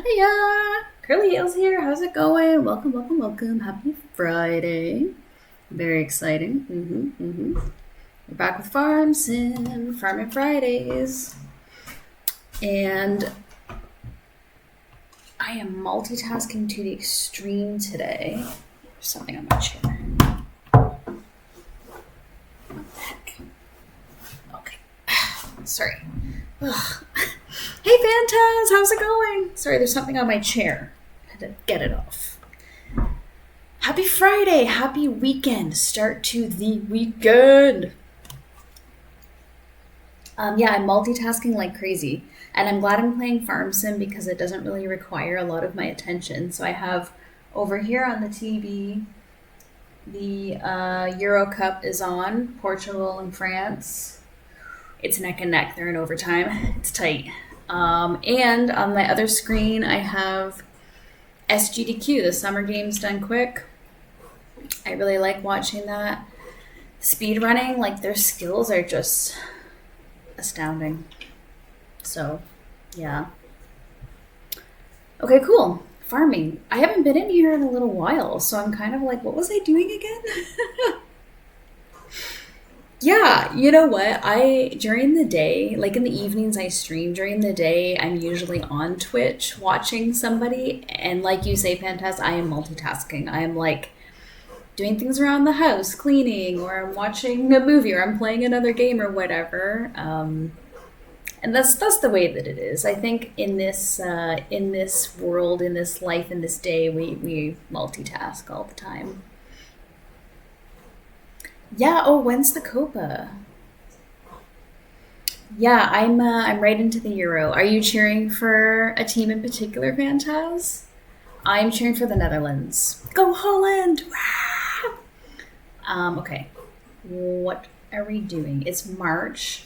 Hiya! CurlyHails here. How's it going? Welcome, welcome, welcome. Happy Friday. Very exciting. We're back with Farming Fridays. And I am multitasking to the extreme today. There's something on my chair. What the heck? Okay. Sorry. Ugh. Hey Phantas, how's it going? Sorry, there's something on my chair. I had to get it off. Happy Friday, happy weekend. Start to the weekend. Yeah, I'm multitasking like crazy. And I'm glad I'm playing Farm Sim because it doesn't really require a lot of my attention. So I have over here on the TV, the Euro Cup is on, Portugal and France. It's neck and neck. They're in overtime. It's tight. And on my other screen, I have SGDQ, the Summer Games Done Quick. I really like watching that. Speed running, like their skills are just astounding. So, yeah. Okay, cool. Farming. I haven't been in here in a little while, so I'm kind of like, what was I doing again? Yeah, you know what? During the day, like in the evenings, I stream. During the day, I'm usually on Twitch watching somebody. And like you say, Pantas, I am multitasking. I am like doing things around the house, cleaning, or I'm watching a movie, or I'm playing another game, or whatever. And that's the way that it is. I think in this world, in this life, in this day, we multitask all the time. Yeah. Oh, when's the Copa? Yeah, I'm right into the Euro. Are you cheering for a team in particular, Vantaz? I'm cheering for the Netherlands. Go Holland! Wah! Okay. What are we doing? It's March.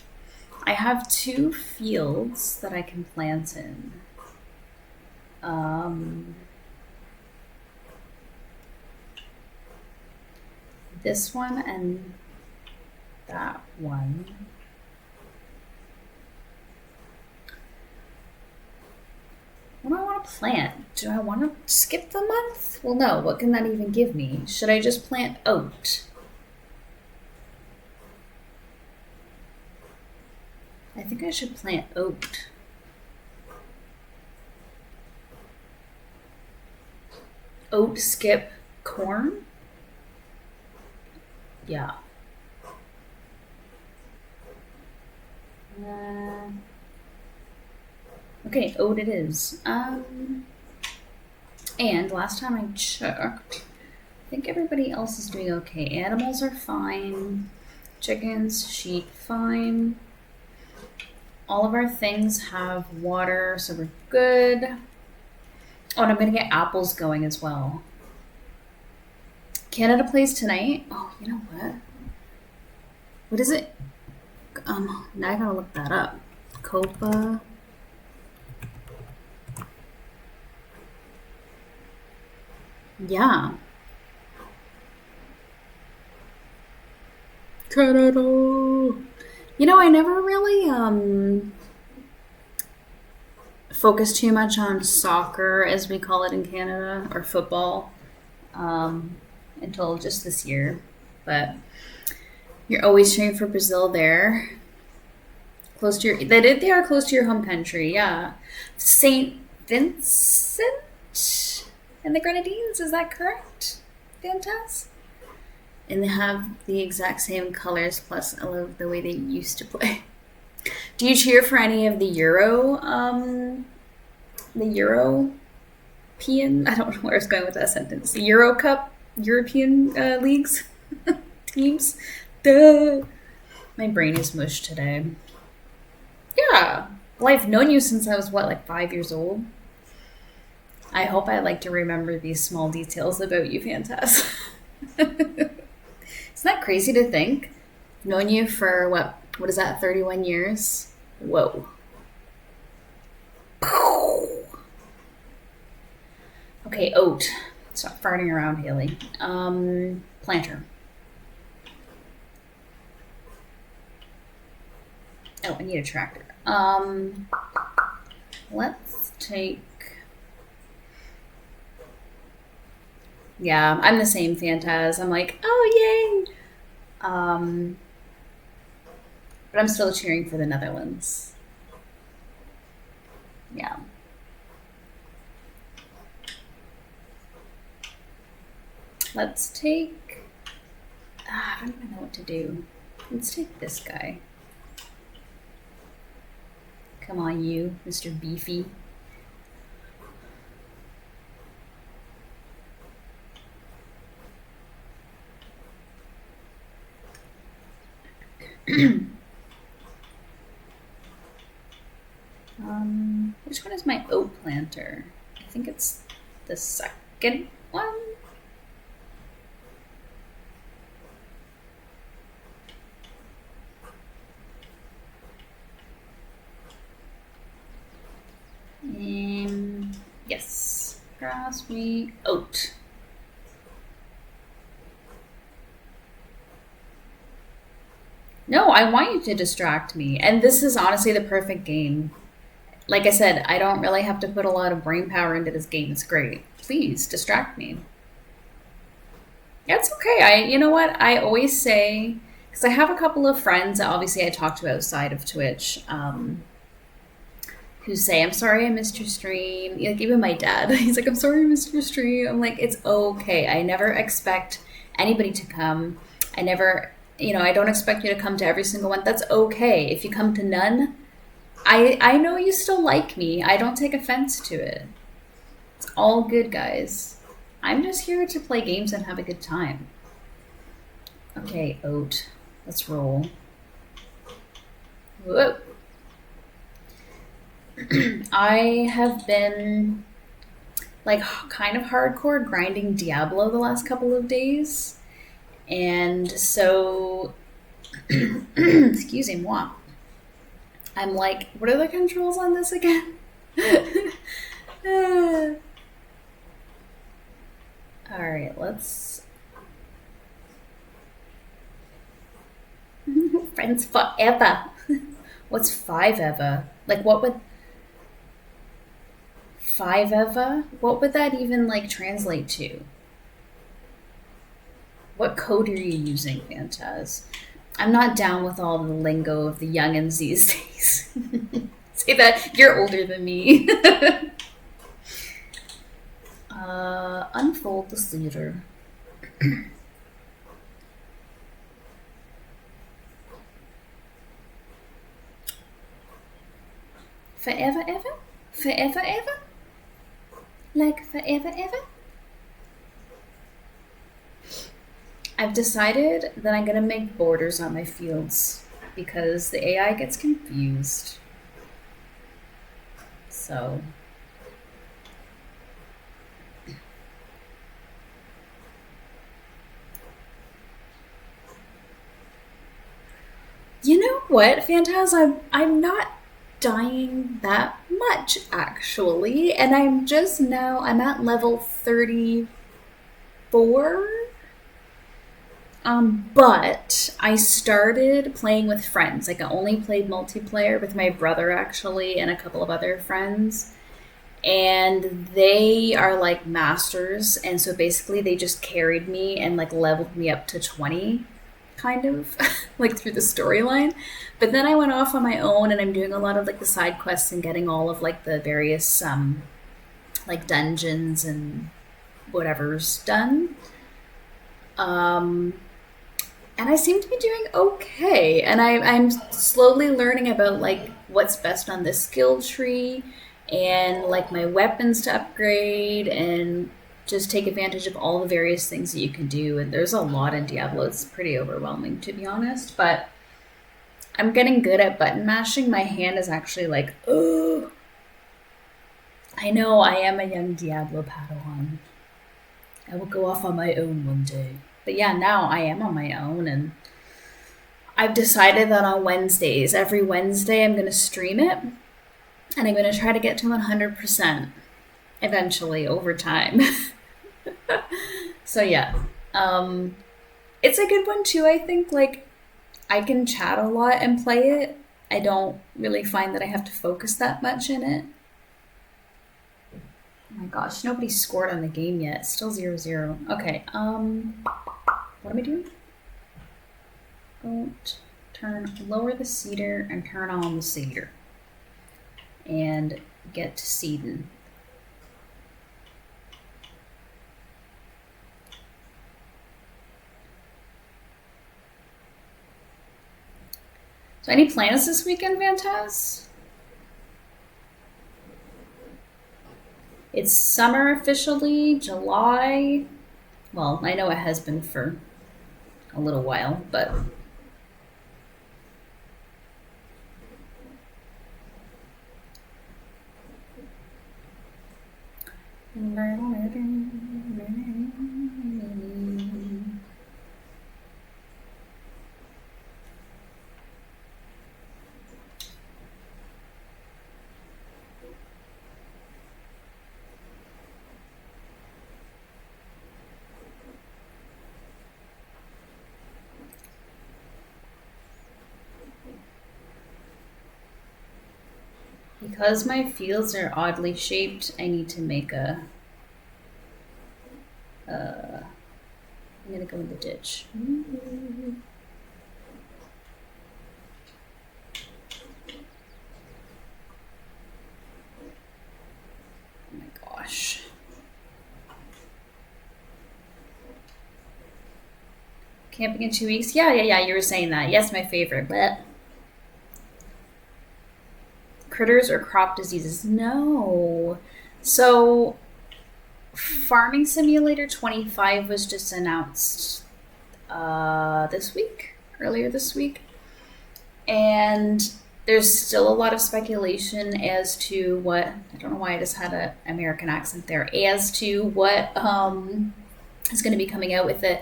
I have 2 fields that I can plant in. This one and that one. What do I want to plant? Do I want to skip the month? Well, no. What can that even give me? Should I just plant oat? I think I should plant oat. Oat, skip, corn? Yeah. Okay, oat it is. And last time I checked, I think everybody else is doing okay. Animals are fine. Chickens, sheep, fine. All of our things have water, so we're good. Oh, and I'm gonna get apples going as well. Canada plays tonight. Oh, you know what? What is it? Now I gotta look that up. Copa. Yeah. Canada. You know, I never really focused too much on soccer, as we call it in Canada, or football, until just this year. But you're always cheering for Brazil there. Close to your, they are close to your home country, yeah. Saint Vincent and the Grenadines, is that correct? Fantastic. And they have the exact same colors. Plus, I love the way they used to play. Do you cheer for any of the European? I don't know where I was going with that sentence. The Euro Cup, European leagues, teams. Duh. My brain is mush today. Yeah. Well, I've known you since I was like 5 years old. I hope I like to remember these small details about you, Fantas. Isn't that crazy to think? Known you for what is that, 31 years? Whoa. Okay, oat. Stop farting around, Haley. Planter. Oh, I need a tractor. Let's take Yeah, I'm the same, Fantaz. I'm like, oh yay! Um, but I'm still cheering for the Netherlands. Yeah. Let's take. I don't even know what to do. Let's take this guy. Come on, you, Mr. Beefy. Which one is my oat planter? I think it's the second one. Yes, grass, wheat, oat. No, I want you to distract me. And this is honestly the perfect game. Like I said, I don't really have to put a lot of brain power into this game. It's great. Please distract me. It's okay. You know what? I always say, because I have a couple of friends that obviously I talk to outside of Twitch, who say, I'm sorry I missed your stream. Like, even my dad, he's like, I'm sorry I missed your stream. I'm like, it's okay. I never expect anybody to come. I never, I don't expect you to come to every single one. That's okay. If you come to none, I know you still like me. I don't take offense to it. It's all good, guys. I'm just here to play games and have a good time. Okay, oat. Let's roll. Whoa. I have been like kind of hardcore grinding Diablo the last couple of days. And so, excuse me, moi. I'm like, what are the controls on this again? All right, let's. Friends forever. What's five ever? Like, what would five ever? What would that even like translate to? What code are you using, Fantaz? I'm not down with all the lingo of the youngins these days. Say that you're older than me. Unfold the leader. Forever, ever? Forever, ever? Like forever, ever? I've decided that I'm going to make borders on my fields because the AI gets confused. So. You know what, Fantaz? I'm not dying that much, actually. And I'm at level 34. But I started playing with friends. Like, I only played multiplayer with my brother, actually, and a couple of other friends. And they are like masters. And so basically, they just carried me and like leveled me up to 20, kind of, like through the storyline. But then I went off on my own and I'm doing a lot of like the side quests and getting all of like the various, like dungeons and whatever's done. And I seem to be doing okay. And I'm slowly learning about like what's best on this skill tree and like my weapons to upgrade and just take advantage of all the various things that you can do. And there's a lot in Diablo. It's pretty overwhelming, to be honest. But I'm getting good at button mashing. My hand is actually like, oh. I know I am a young Diablo Padawan. I will go off on my own one day. But yeah, now I am on my own, and I've decided that on Wednesdays, every Wednesday, I'm going to stream it, and I'm going to try to get to 100% eventually over time. So yeah, it's a good one too, I think. Like, I can chat a lot and play it. I don't really find that I have to focus that much in it. my gosh, nobody scored on the game yet. Still 0-0. Okay, what am I doing? Don't lower the cedar and turn on the cedar. And get to seeding. So any plans this weekend, Vantaz? It's summer officially, July. Well, I know it has been for a little while, but because my fields are oddly shaped, I need to make a I'm gonna go in the ditch. Oh my gosh. Camping in 2 weeks? Yeah, you were saying that. Yes, my favorite. But critters or crop diseases? No. So Farming Simulator 25 was just announced earlier this week. And there's still a lot of speculation as to what, I don't know why I just had an American accent there, as to what is going to be coming out with it.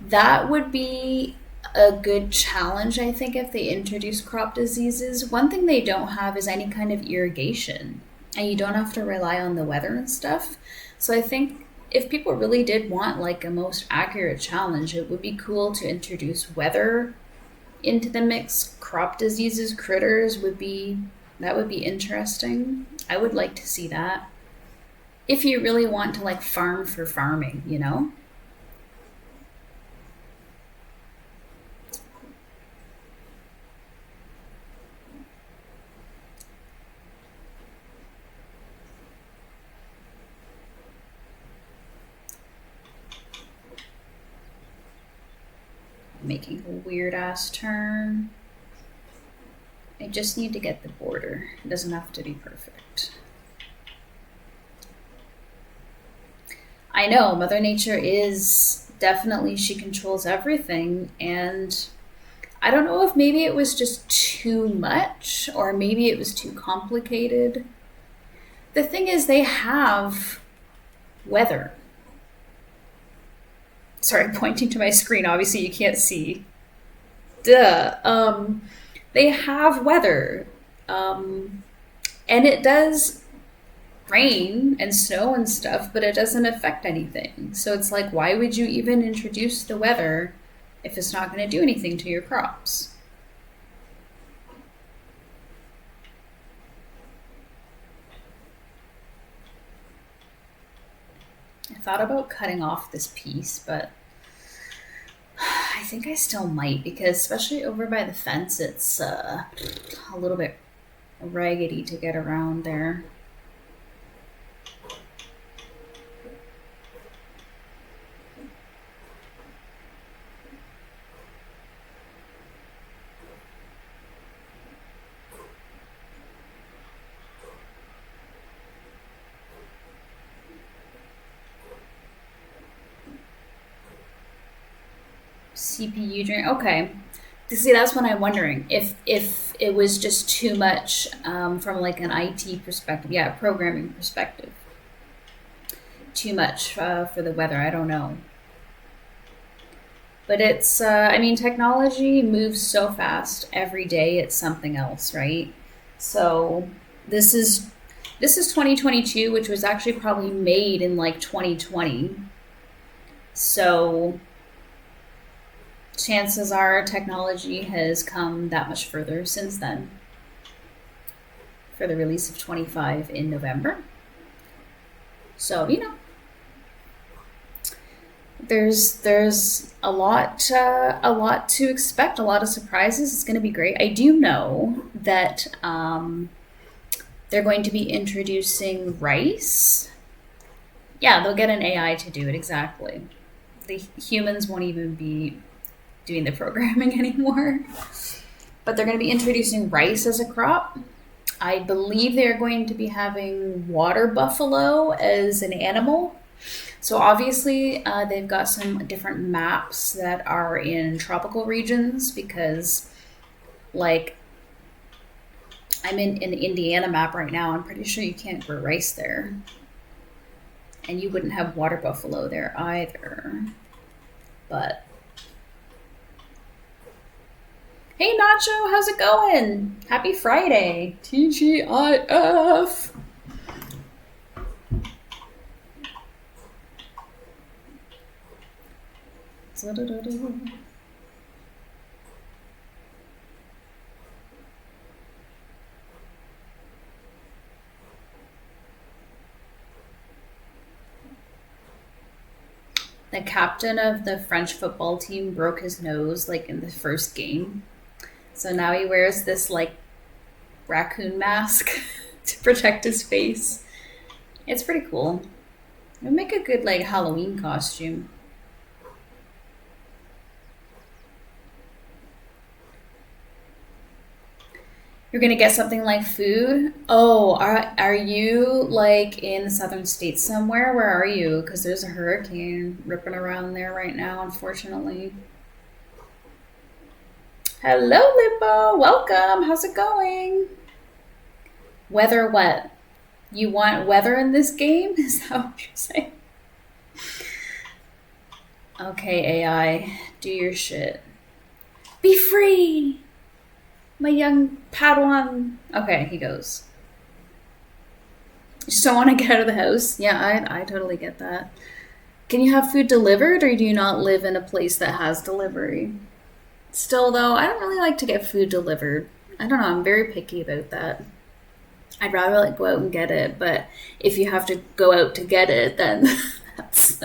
That would be a good challenge, I think, if they introduce crop diseases. One thing they don't have is any kind of irrigation, and you don't have to rely on the weather and stuff. So I think if people really did want like a most accurate challenge, it would be cool to introduce weather into the mix. Crop diseases, critters would be interesting. I would like to see that. If you really want to like farm for farming, you know? Making a weird ass turn. I just need to get the border. It doesn't have to be perfect. I know, Mother Nature is definitely, she controls everything, and I don't know if maybe it was just too much or maybe it was too complicated. The thing is, they have weather. Sorry, I'm pointing to my screen. Obviously, you can't see. Duh. They have weather. And it does rain and snow and stuff, but it doesn't affect anything. So it's like, why would you even introduce the weather if it's not going to do anything to your crops? I thought about cutting off this piece, but I think I still might, because especially over by the fence, it's a little bit raggedy to get around there. CPU drain. Okay. See, that's what I'm wondering. If it was just too much from like an IT perspective, yeah, programming perspective. Too much for the weather. I don't know. But it's, I mean, technology moves so fast every day. It's something else, right? So this is 2022, which was actually probably made in like 2020. So chances are technology has come that much further since then for the release of 25 in November. So, there's a lot to expect, a lot of surprises. It's going to be great. I do know that they're going to be introducing rice. Yeah, they'll get an AI to do it, exactly. The humans won't even be doing the programming anymore. But they're going to be introducing rice as a crop. I believe they're going to be having water buffalo as an animal. So obviously, they've got some different maps that are in tropical regions because, like, I'm in an Indiana map right now. I'm pretty sure you can't grow rice there. And you wouldn't have water buffalo there either. But hey Nacho, how's it going? Happy Friday. TGIF. The captain of the French football team broke his nose like in the first game. So now he wears this like raccoon mask to protect his face. It's pretty cool. It would make a good like Halloween costume. You're gonna get something like food. Oh, are you like in the southern states somewhere? Where are you? Because there's a hurricane ripping around there right now, unfortunately. Hello, Limbo. Welcome. How's it going? Weather what? You want weather in this game? Is that what you're saying? Okay, AI, do your shit. Be free! My young Padawan. Okay, he goes. You just don't want to get out of the house? Yeah, I totally get that. Can you have food delivered, or do you not live in a place that has delivery? Still, though, I don't really like to get food delivered. I don't know, I'm very picky about that. I'd rather like go out and get it, but if you have to go out to get it, then that's...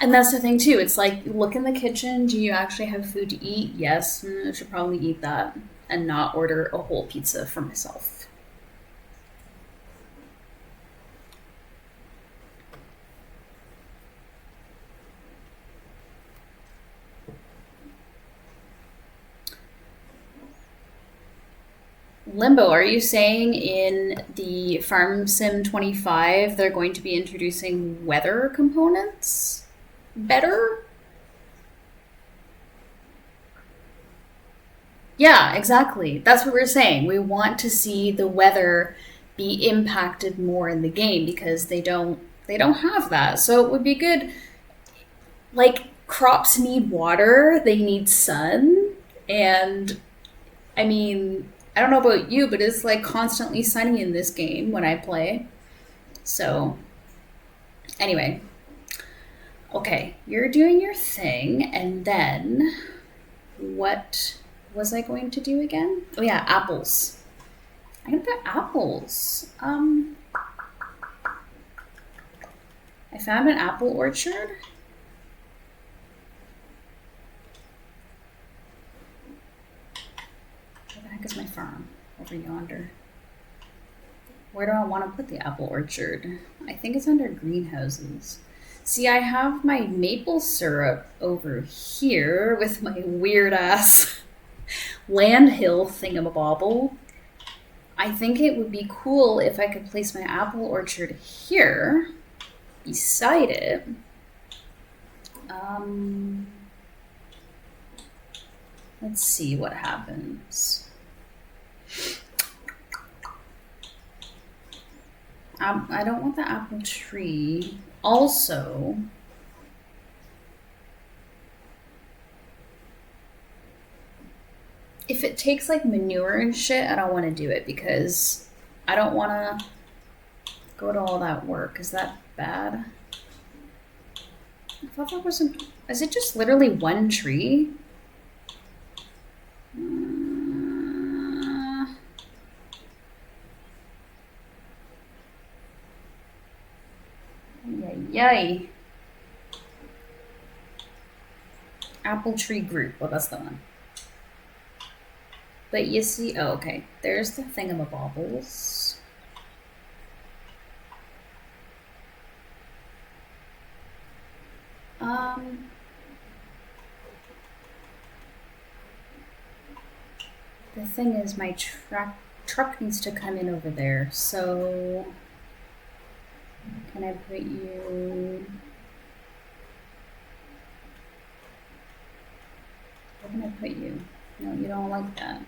And that's the thing too. It's like, look in the kitchen. Do you actually have food to eat? Yes. I should probably eat that and not order a whole pizza for myself. Limbo, are you saying in the Farm Sim 25 they're going to be introducing weather components? Better? Yeah, exactly. That's what we're saying. We want to see the weather be impacted more in the game because they don't have that. So it would be good. Like crops need water, they need sun, and I mean, I don't know about you, but it's like constantly sunny in this game when I play. So anyway, okay, you're doing your thing, and then what was I going to do again? Oh yeah, apples. I'm gonna put apples. I found an apple orchard. Where the heck is my farm? Over yonder. Where do I want to put the apple orchard? I think it's under greenhouses. See, I have my maple syrup over here with my weird ass land hill thingamabobble. I think it would be cool if I could place my apple orchard here beside it. Let's see what happens. I don't want the apple tree. Also, if it takes like manure and shit, I don't want to do it because I don't want to go to all that work. Is that bad? I thought there wasn't... Is it just literally one tree? Yay. Apple tree group. Well, that's the one. But you see, oh, okay. There's the thingamabobbles. The thing is, my truck needs to come in over there. So, can I put you? Where can I put you? No, you don't like that.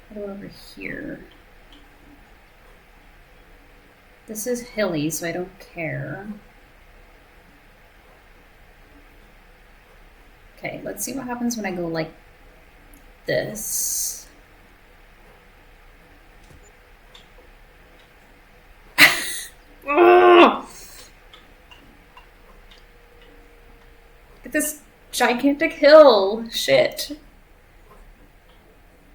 Put it over here. This is hilly, so I don't care. Okay, let's see what happens when I go like this. Get this gigantic hill. Shit.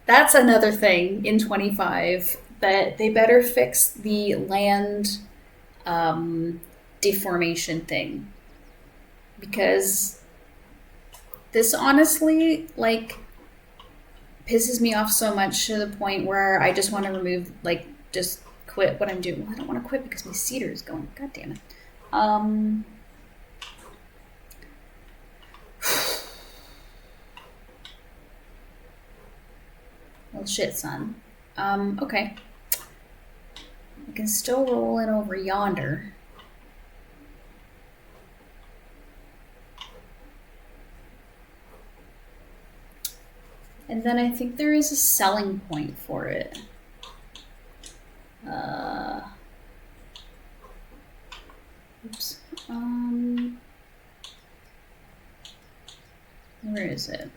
That's another thing in 25 that they better fix the land deformation thing. Because this honestly, like, pisses me off so much to the point where I just want to remove, like, just quit what I'm doing. Well, I don't want to quit because my cedar is going. God damn it. Well, shit, son. Okay. I can still roll in over yonder. And then I think there is a selling point for it. Oops. Where is it?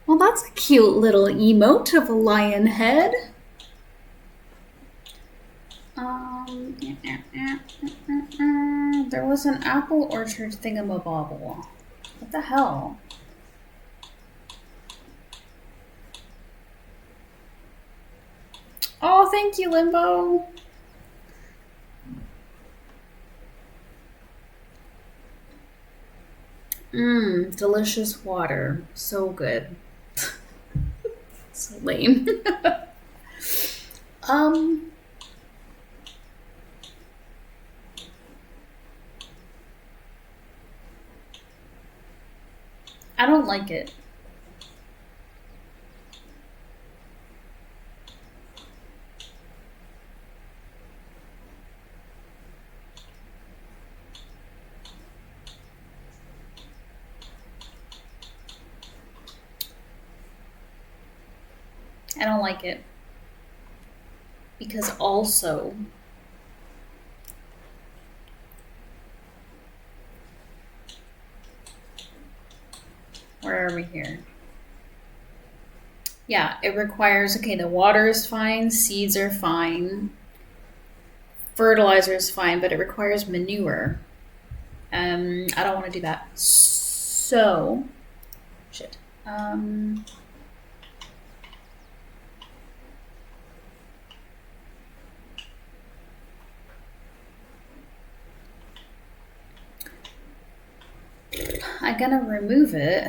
Well, that's a cute little emote of a lion head. There was an apple orchard thingamabobble. What the hell? Oh, thank you, Limbo. Delicious water. So good. So lame. I don't like it. I don't like it. Because also, where are we here? Yeah, it requires, okay, the water is fine, seeds are fine, fertilizer is fine, but it requires manure. I don't want to do that. So, shit. I'm gonna remove it.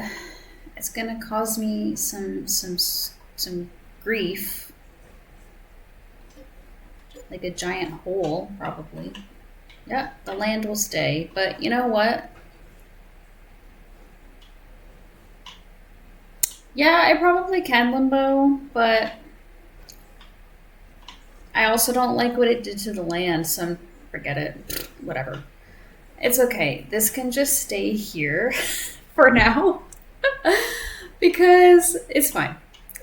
It's gonna cause me some grief, like a giant hole, probably. Yeah, the land will stay, but you know what? Yeah, I probably can Limbo, but I also don't like what it did to the land, so forget it. Whatever. It's okay. This can just stay here for now because it's fine.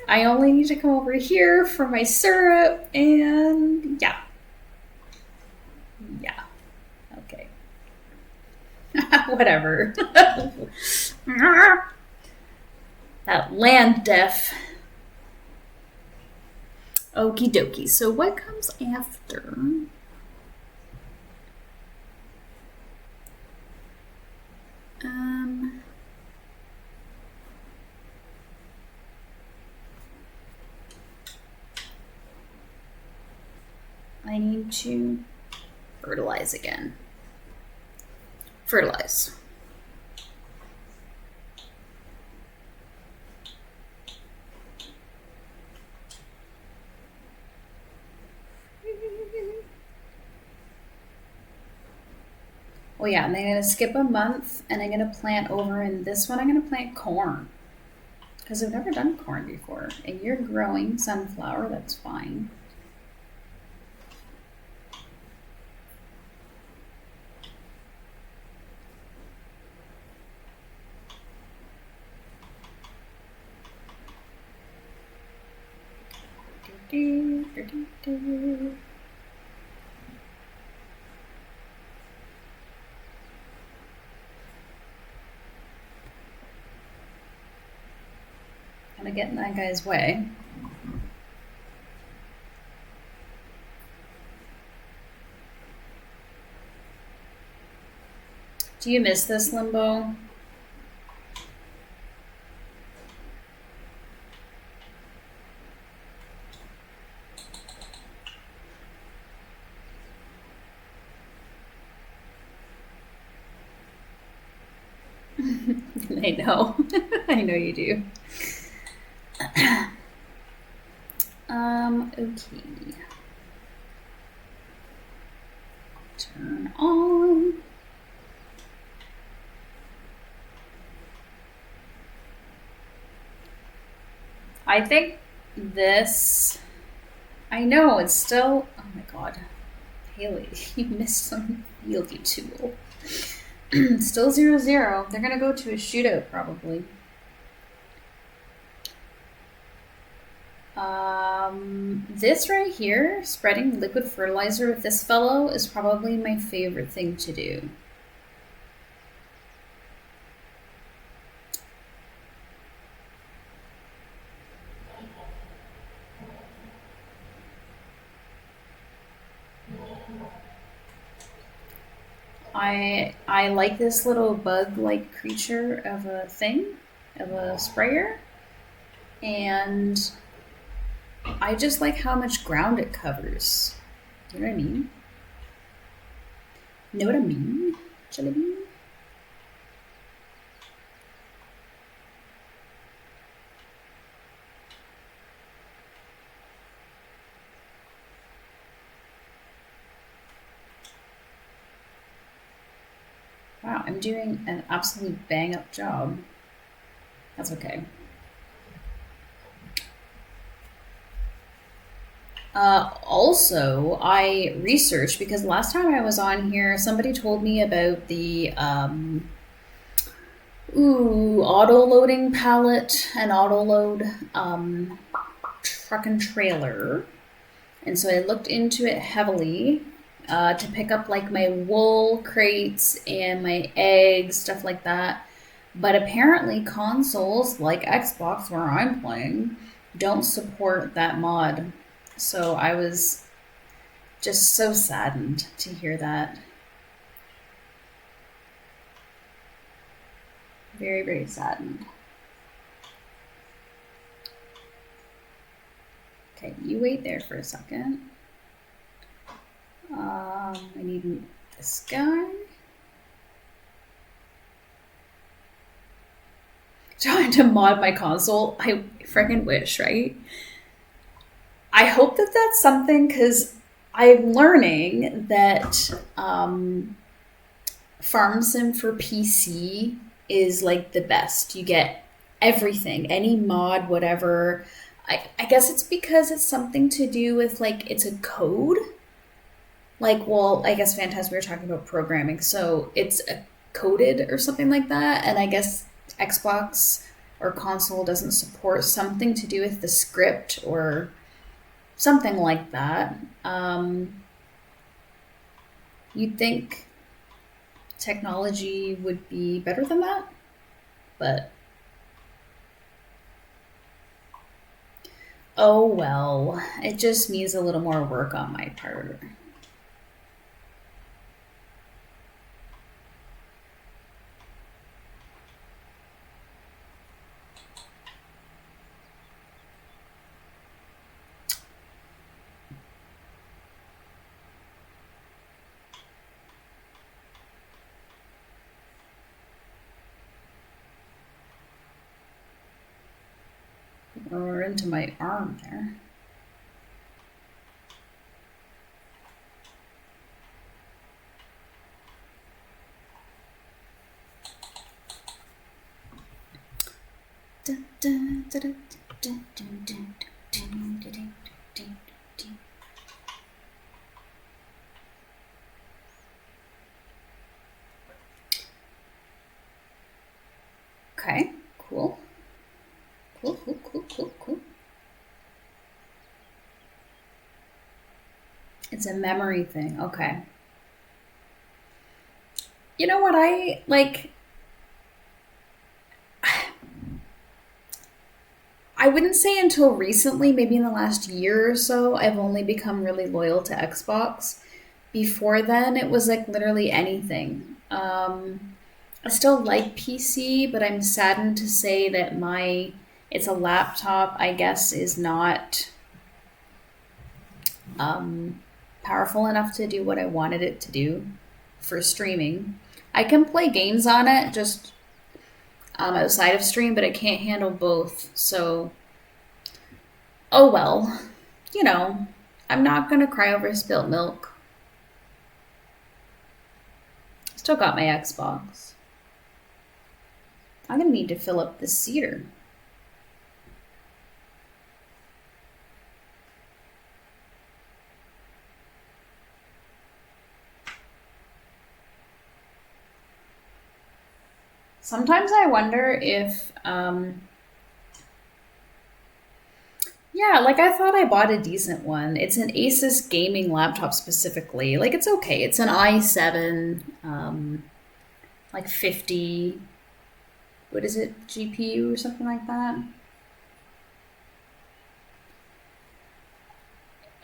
I only need to come over here for my syrup and yeah. Yeah. Okay. Whatever. That land deaf. Okie dokie. So what comes after? I need to fertilize again. Fertilize. Oh yeah, and I'm gonna skip a month and I'm gonna plant over in this one, I'm gonna plant corn. Because I've never done corn before. And you're growing sunflower, that's fine. Kind of get in that guy's way. Do you miss this, Limbo? I know. I know you do. Okay. Turn on. I think this, I know, it's still, oh my god. Haley, you missed some field, you tool. Still 0-0. They're gonna go to a shootout probably. This right here, spreading liquid fertilizer with this fellow, is probably my favorite thing to do. I like this little bug-like creature of a thing, of a sprayer, and I just like how much ground it covers. You know what I mean? Know what I mean? Jelly bean? Wow, I'm doing an absolute bang-up job. That's okay. Also, I researched because last time I was on here, somebody told me about the auto loading pallet and auto load truck and trailer, and so I looked into it heavily to pick up like my wool crates and my eggs, stuff like that. But apparently, consoles like Xbox, where I'm playing, don't support that mod. So I was just so saddened to hear that. Very, very saddened. Okay, you wait there for a second. I need this guy. Trying to mod my console. I freaking wish, right? I hope that that's something, because I'm learning that Farm Sim for PC is like the best. You get everything, any mod, whatever. I guess it's because it's something to do with like it's a code. Like, well, I guess Phantasm, we were talking about programming, so it's a coded or something like that. And I guess Xbox or console doesn't support something to do with the script or something like that. You'd think technology would be better than that, but oh well. It just means a little more work on my part. or into my arm there. Okay, cool. Cool. It's a memory thing. Okay. You know what I like? I wouldn't say until recently, maybe in the last year or so, I've only become really loyal to Xbox. Before then, it was like literally anything. I still like PC, but I'm saddened to say that my it's a laptop, I guess, is not um, powerful enough to do what I wanted it to do for streaming. I can play games on it just outside of stream, but I can't handle both. So, oh well. You know, I'm not gonna cry over spilt milk. Still got my Xbox. I'm gonna need to fill up this cedar. Sometimes I wonder if, yeah, like I thought I bought a decent one. It's an Asus gaming laptop specifically. Like it's okay. It's an i7, like 50, what is it, GPU or something like that.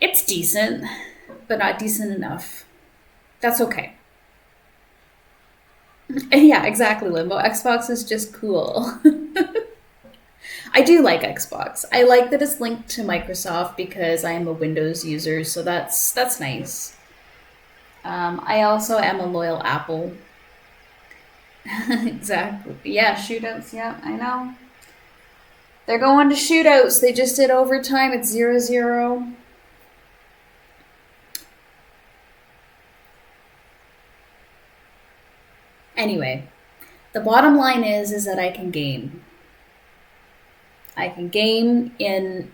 It's decent, but not decent enough. That's okay. Yeah, exactly, Limbo. Xbox is just cool. I do like Xbox. I like that it's linked to Microsoft because I am a Windows user, so that's nice. I also am a loyal Apple. Exactly. Yeah, shootouts. Yeah, I know. They're going to shootouts. They just did overtime. It's 0-0. Anyway, the bottom line is that I can game. I can game in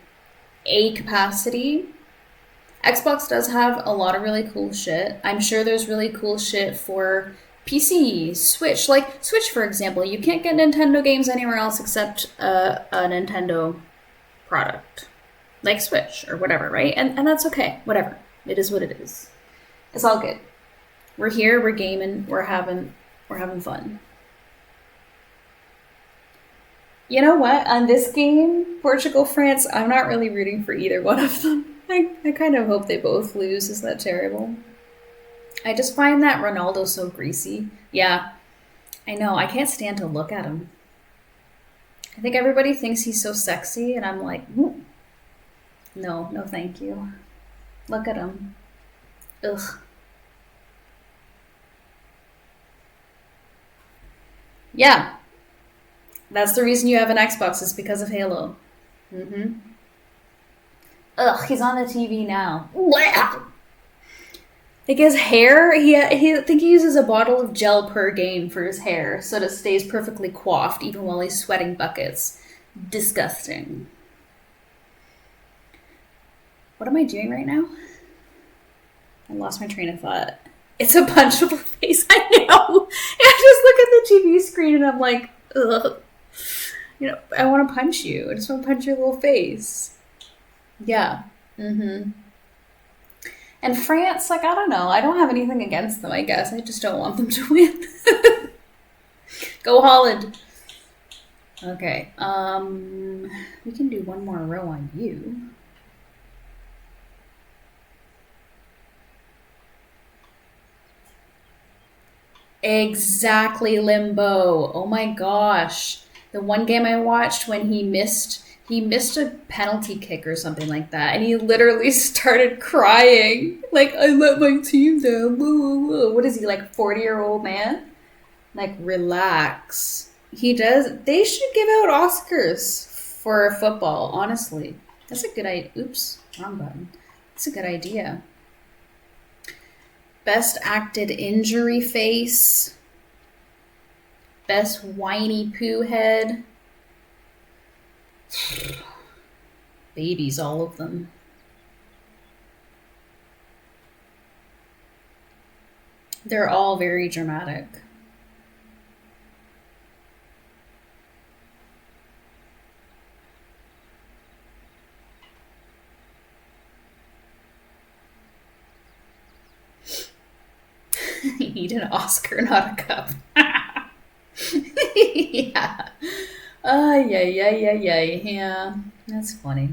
a capacity. Xbox does have a lot of really cool shit. I'm sure there's really cool shit for PC, Switch. Like Switch, for example, you can't get Nintendo games anywhere else except a Nintendo product, like Switch or whatever, right? And that's okay. Whatever. It is what it is. It's all good. We're here. We're gaming. We're having fun. You know what? On this game, Portugal, France, I'm not really rooting for either one of them. I kind of hope they both lose. Is that terrible? I just find that Ronaldo so greasy. Yeah, I know. I can't stand to look at him. I think everybody thinks he's so sexy, and I'm like, "Mm, no, no, thank you. Look at him. Ugh. Yeah, that's the reason you have an Xbox is because of Halo. Mm-hmm. Ugh, he's on the TV now. Blech. Like his hair, I think he uses a bottle of gel per game for his hair, so that it stays perfectly coiffed even while he's sweating buckets. Disgusting. What am I doing right now? I lost my train of thought. It's a punchable face. I know. I just look at the TV screen and I'm like, ugh. You know, I want to punch you. I just want to punch your little face. Yeah. Mm-hmm. And France, like, I don't know. I don't have anything against them, I guess. I just don't want them to win. Go Holland. Okay. We can do one more row on you. Exactly, Limbo. Oh my gosh. The one game I watched when he missed a penalty kick or something like that, and he literally started crying. Like, I let my team down. Whoa, whoa, whoa. What is he, like 40-year-old man? Like, relax. He does. They should give out Oscars for football, honestly. That's a good idea. Oops, wrong button. That's a good idea. Best acted injury face. Best whiny poo head. Babies, all of them. They're all very dramatic. You need an Oscar, not a cup. Yeah. Yeah. That's funny.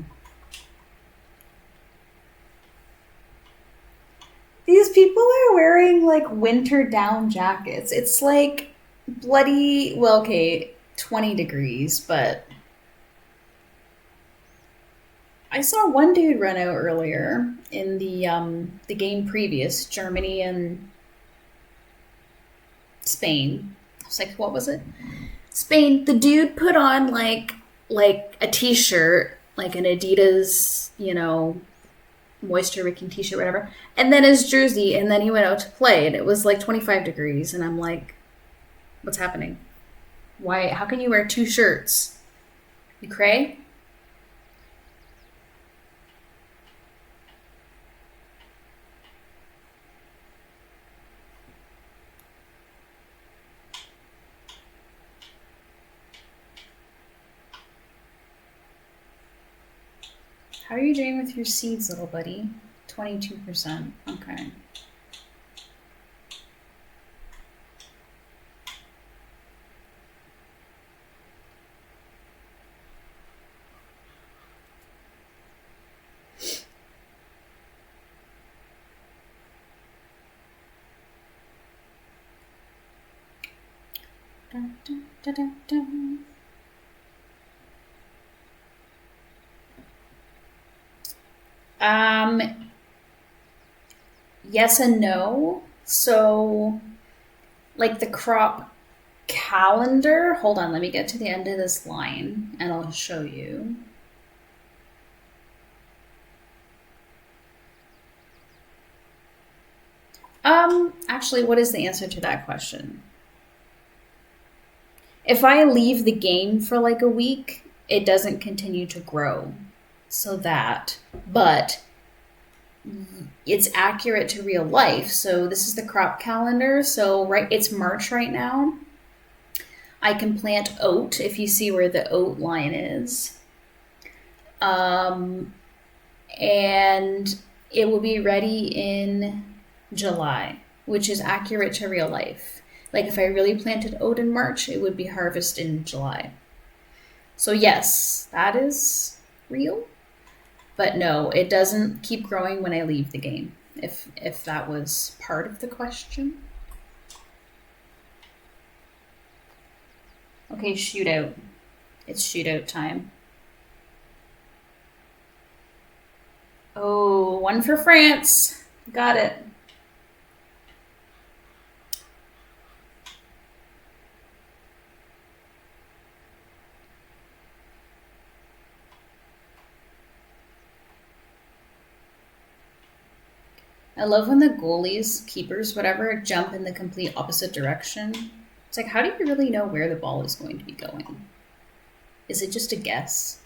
These people are wearing like winter down jackets. It's like bloody, well, okay, 20 degrees, but I saw one dude run out earlier in the game previous, Germany and Spain. I was like, what was it? Spain. The dude put on like a t-shirt, like an Adidas, moisture wicking t-shirt, whatever, and then his jersey, and then he went out to play, and it was like 25 degrees, and I'm like, what's happening? Why? How can you wear two shirts? You cray? How are you doing with your seeds, little buddy? 22%. Okay. Dun, dun, dun, dun, dun. Yes and no. So, like the crop calendar. Hold on, let me get to the end of this line and I'll show you. Actually, what is the answer to that question? If I leave the game for like a week, it doesn't continue to grow. So that, but it's accurate to real life. So this is the crop calendar. So it's March right now. I can plant oat if you see where the oat line is. And it will be ready in July, which is accurate to real life. Like if I really planted oat in March, it would be harvest in July. So yes, that is real. But no, it doesn't keep growing when I leave the game, if that was part of the question. Okay, shootout. It's shootout time. Oh, one for France. Got it. I love when the goalies, keepers, whatever, jump in the complete opposite direction. It's like, how do you really know where the ball is going to be going? Is it just a guess?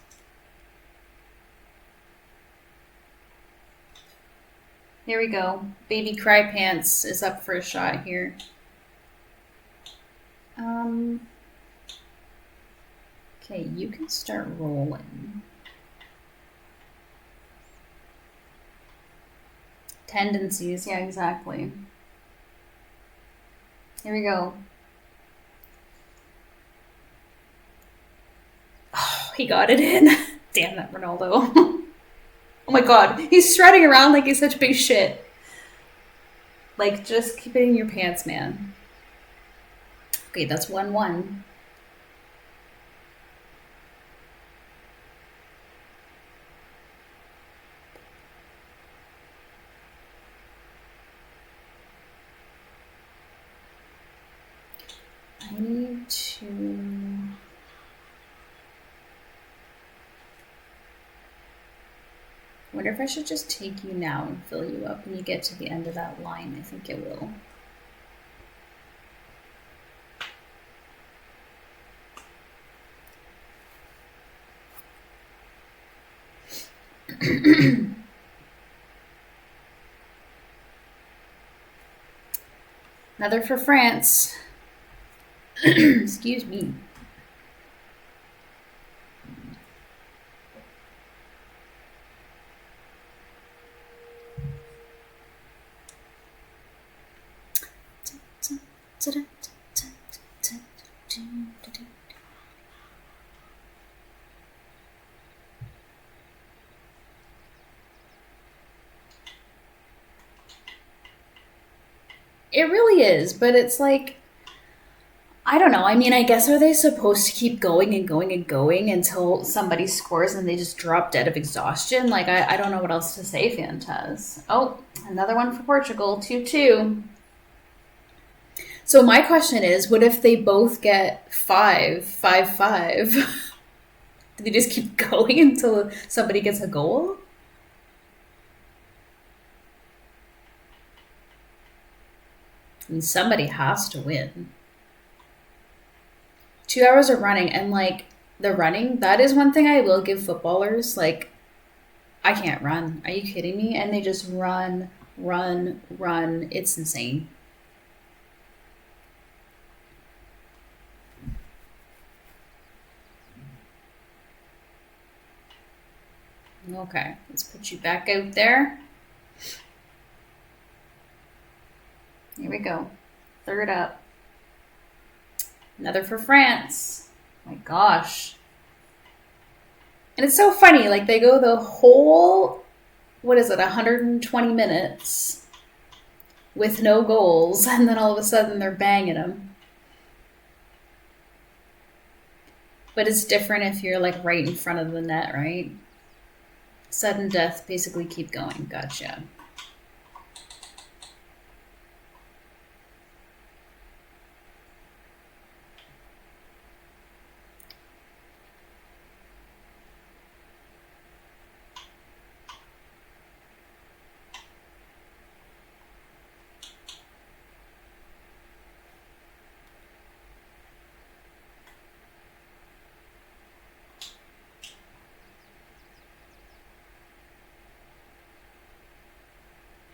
Here we go. Baby Cry Pants is up for a shot here. Okay, you can start rolling. Tendencies, yeah, exactly. Here we go. Oh, he got it in. Damn that Ronaldo. Oh my god, he's strutting around like he's such big shit. Like, just keep it in your pants, man. Okay, that's 1-1. I need to... Wonder if I should just take you now and fill you up when you get to the end of that line. I think it will. Another for France. Excuse me. It really is, but it's like, I don't know. I mean, I guess are they supposed to keep going and going and going until somebody scores and they just drop dead of exhaustion? Like, I don't know what else to say, Fantaz. Oh, another one for Portugal, 2-2. So my question is, what if they both get 5-5-5? Do they just keep going until somebody gets a goal? I mean, somebody has to win. 2 hours of running, and like the running, that is one thing I will give footballers. Like, I can't run. Are you kidding me? And they just run, run, run. It's insane. Okay, let's put you back out there. Here we go. Third up. Another for France. My gosh. And it's so funny. Like, they go the whole, 120 minutes with no goals, and then all of a sudden they're banging them. But it's different if you're like right in front of the net, right? Sudden death, basically keep going. Gotcha.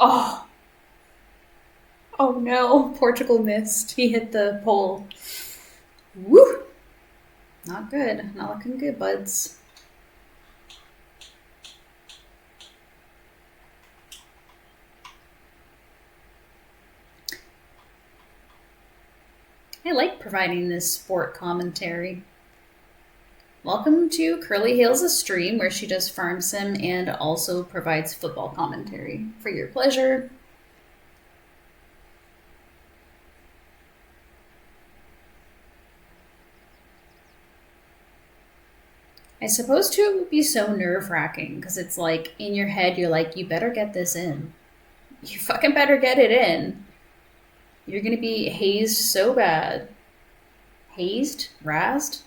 Oh, oh no, Portugal missed. He hit the pole. Woo! Not good. Not looking good, buds. I like providing this sport commentary. Welcome to CurlyHails' stream, where she does farm sim and also provides football commentary for your pleasure. I suppose too it would be so nerve-wracking because it's like in your head you're like, you better get this in. You fucking better get it in. You're gonna be hazed so bad. Hazed? Razzed?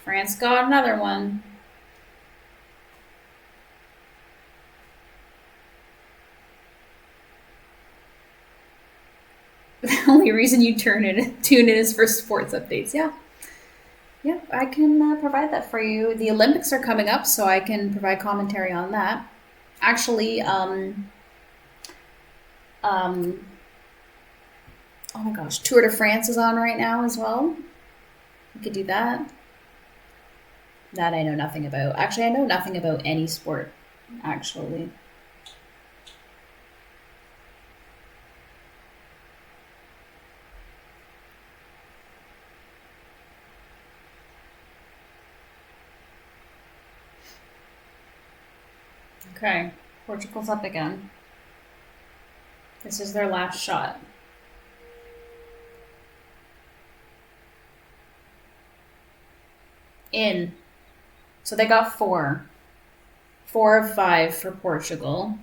France got another one. The only reason you tune in is for sports updates. Yeah. Yep, I can provide that for you. The Olympics are coming up, so I can provide commentary on that. Actually, oh my gosh, Tour de France is on right now as well. We could do that. That I know nothing about. Actually, I know nothing about any sport, actually. Okay, Portugal's up again. This is their last shot. In. So they got 4. 4 of 5 for Portugal.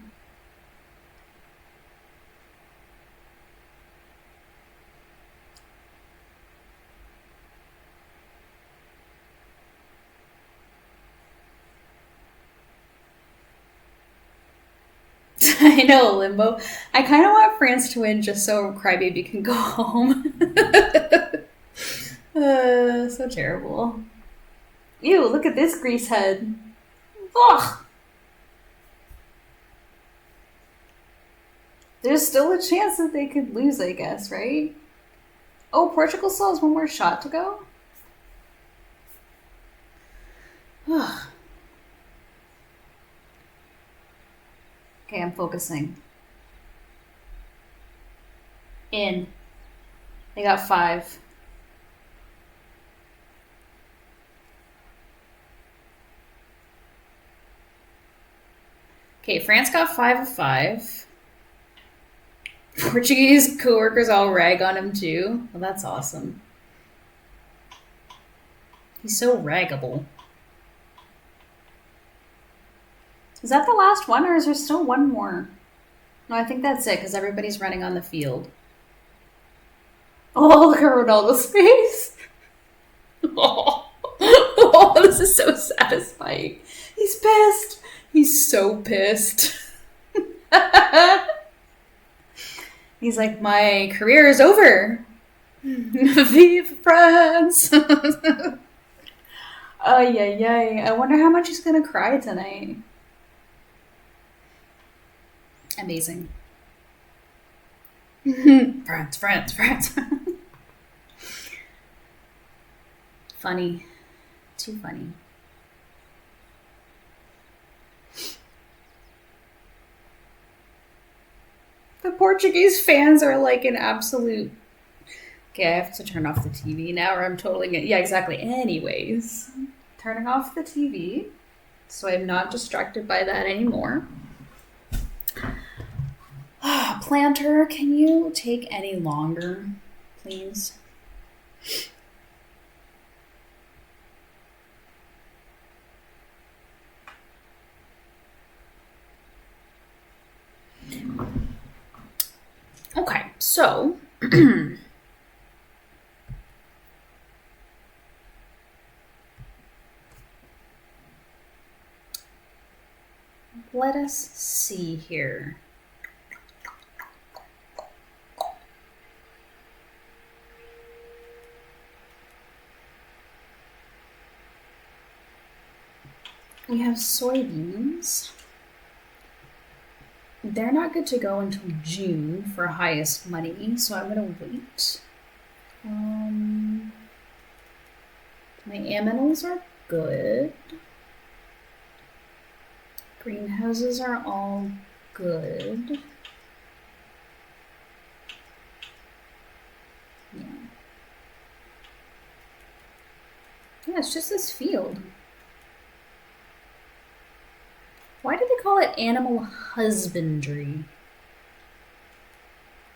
I know, Limbo. I kind of want France to win just so Crybaby can go home. So terrible. Ew, look at this grease head. Ugh. There's still a chance that they could lose, I guess, right? Oh, Portugal still has one more shot to go? Ugh. Okay, I'm focusing. In. They got 5. Okay, France got 5 of 5. Portuguese coworkers all rag on him too. Well, that's awesome. He's so raggable. Is that the last one, or is there still one more? No, I think that's it, because everybody's running on the field. Oh, look at Ronaldo's face. Oh, this is so satisfying. He's pissed. He's so pissed. He's like, my career is over. Vive France. Ay. I wonder how much he's going to cry tonight. Amazing. France. Funny. Too funny. The Portuguese fans are like an absolute... Okay, I have to turn off the TV now or I'm totally... Yeah, exactly. Anyways, turning off the TV so I'm not distracted by that anymore. Planter, can you take any longer, please? Okay, so let us see here. We have soybeans. They're not good to go until June for highest money, so I'm gonna wait. My aminals are good. Greenhouses are all good. Yeah. Yeah, it's just this field. Why do they call it animal husbandry?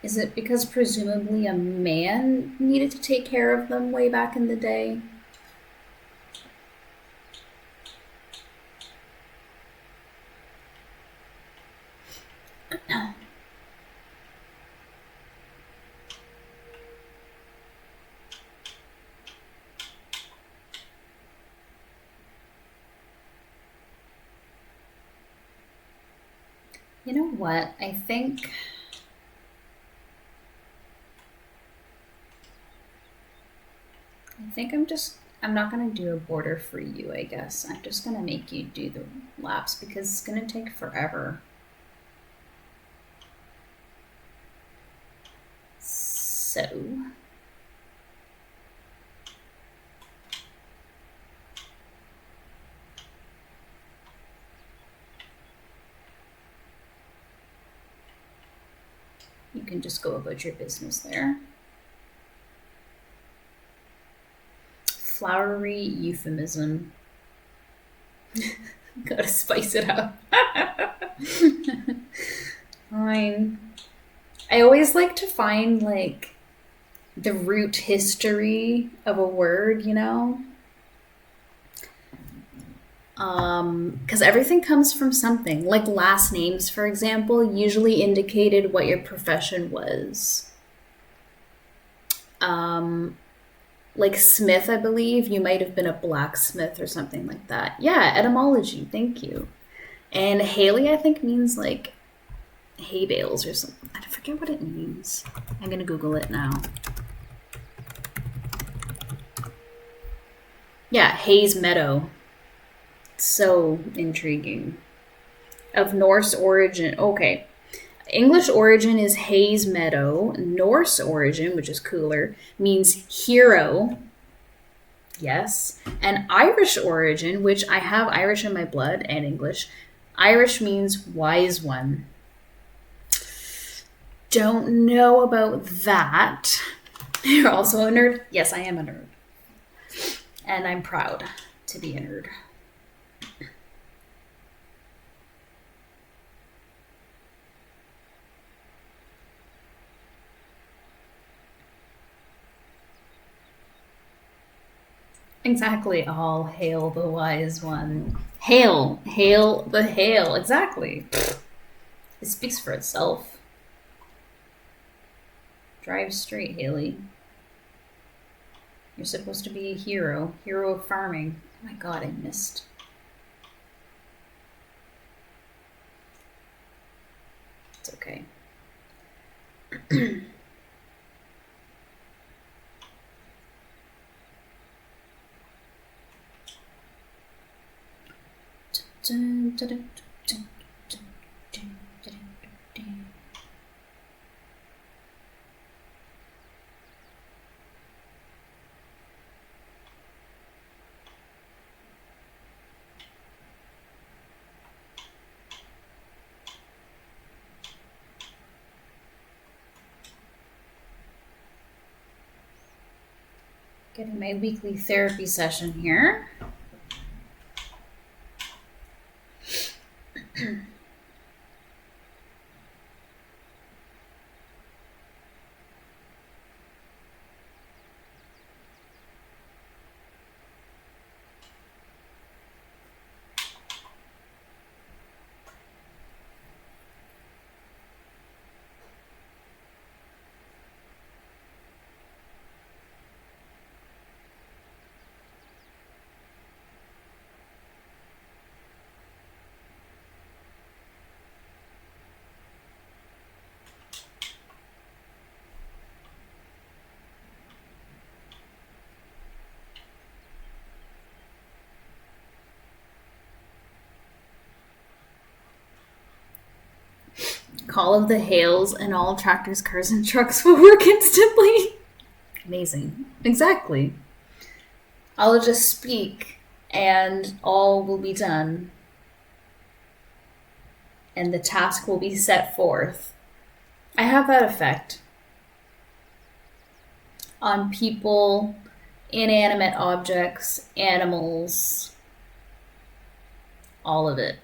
Is it because presumably a man needed to take care of them way back in the day? You know what? I think I'm not gonna do a border for you, I guess. I'm just gonna make you do the laps because it's gonna take forever. So you can just go about your business there. Flowery euphemism. Gotta spice it up. Fine. I always like to find like the root history of a word, you know? Because everything comes from something. Like last names, for example, usually indicated what your profession was. Like Smith, I believe, you might have been a blacksmith or something like that. Yeah, etymology, thank you. And Haley, I think, means like hay bales or something. I forget what it means. I'm gonna Google it now. Yeah, Hayes Meadow. So intriguing. Of Norse origin. Okay. English origin is Hayes Meadow. Norse origin, which is cooler, means hero. Yes. And Irish origin, which I have Irish in my blood and English. Irish means wise one. Don't know about that. You're also a nerd? Yes, I am a nerd. And I'm proud to be a nerd. Exactly. All hail the wise one. Hail. Hail the hail. Exactly. It speaks for itself. Drive straight, Haley. You're supposed to be a hero. Hero of farming. Oh my god, I missed. It's okay. Getting my weekly therapy session here. Call of the hails and all tractors, cars, and trucks will work instantly. Amazing. Exactly. I'll just speak and all will be done. And the task will be set forth. I have that effect on people, inanimate objects, animals, all of it.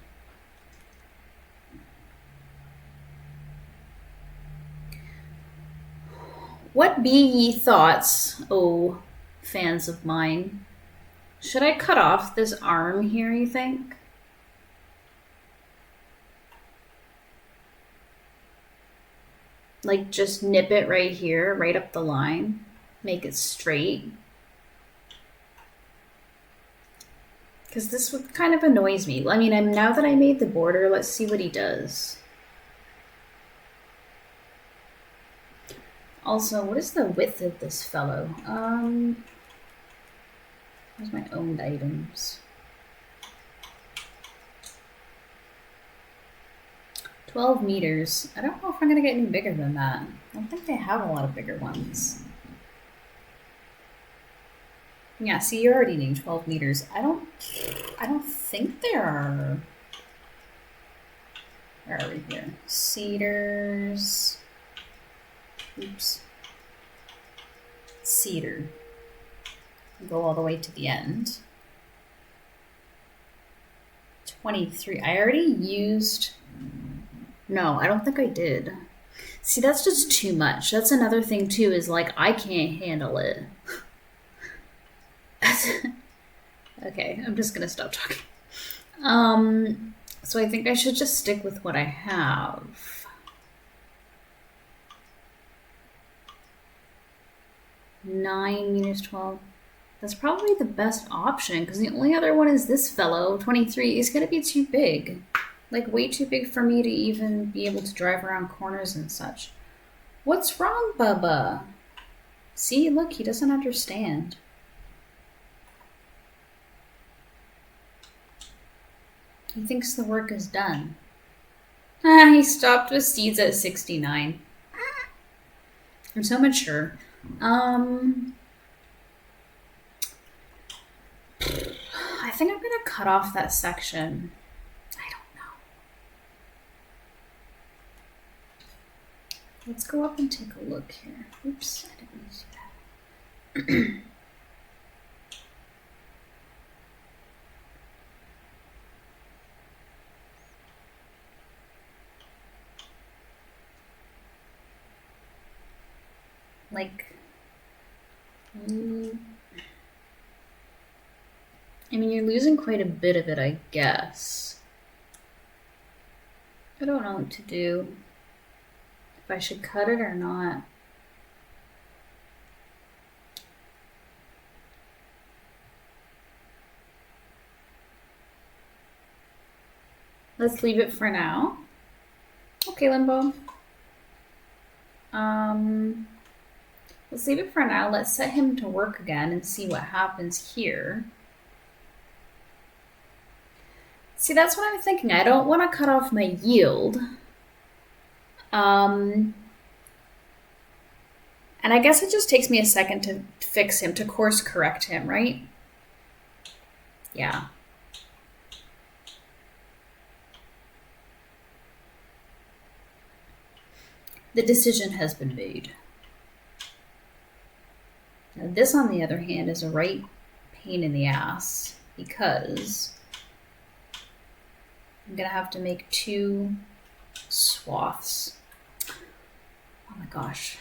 What be ye thoughts, O fans of mine? Should I cut off this arm here, you think? Like, just nip it right here, right up the line. Make it straight. Because this kind of annoys me. I mean, now that I made the border, let's see what he does. Also, what is the width of this fellow? Where's my owned items? 12 meters. I don't know if I'm going to get any bigger than that. I don't think they have a lot of bigger ones. Yeah, see, you're already needing 12 meters. I don't think there are... Where are we here? Cedars... Oops. Cedar. Go all the way to the end. 23. I already used... No, I don't think I did. See, that's just too much. That's another thing, too, is like, I can't handle it. Okay, I'm just going to stop talking. So I think I should just stick with what I have. 9 meters 12. That's probably the best option because the only other one is this fellow, 23. He's going to be too big. Like way too big for me to even be able to drive around corners and such. What's wrong, Bubba? See, look, he doesn't understand. He thinks the work is done. He stopped with seeds at 69. I'm so mature. I think I'm gonna cut off that section. I don't know. Let's go up and take a look here. Oops, I didn't mean to do that. Like, I mean, you're losing quite a bit of it, I guess. I don't know what to do. If I should cut it or not. Let's leave it for now. Okay, Limbo. Let's leave it for now. Let's set him to work again and see what happens here. See, that's what I'm thinking. I don't want to cut off my yield. And I guess it just takes me a second to fix him, to course correct him, right? Yeah. The decision has been made. Now, this, on the other hand, is a right pain in the ass because I'm going to have to make 2 swaths. Oh my gosh.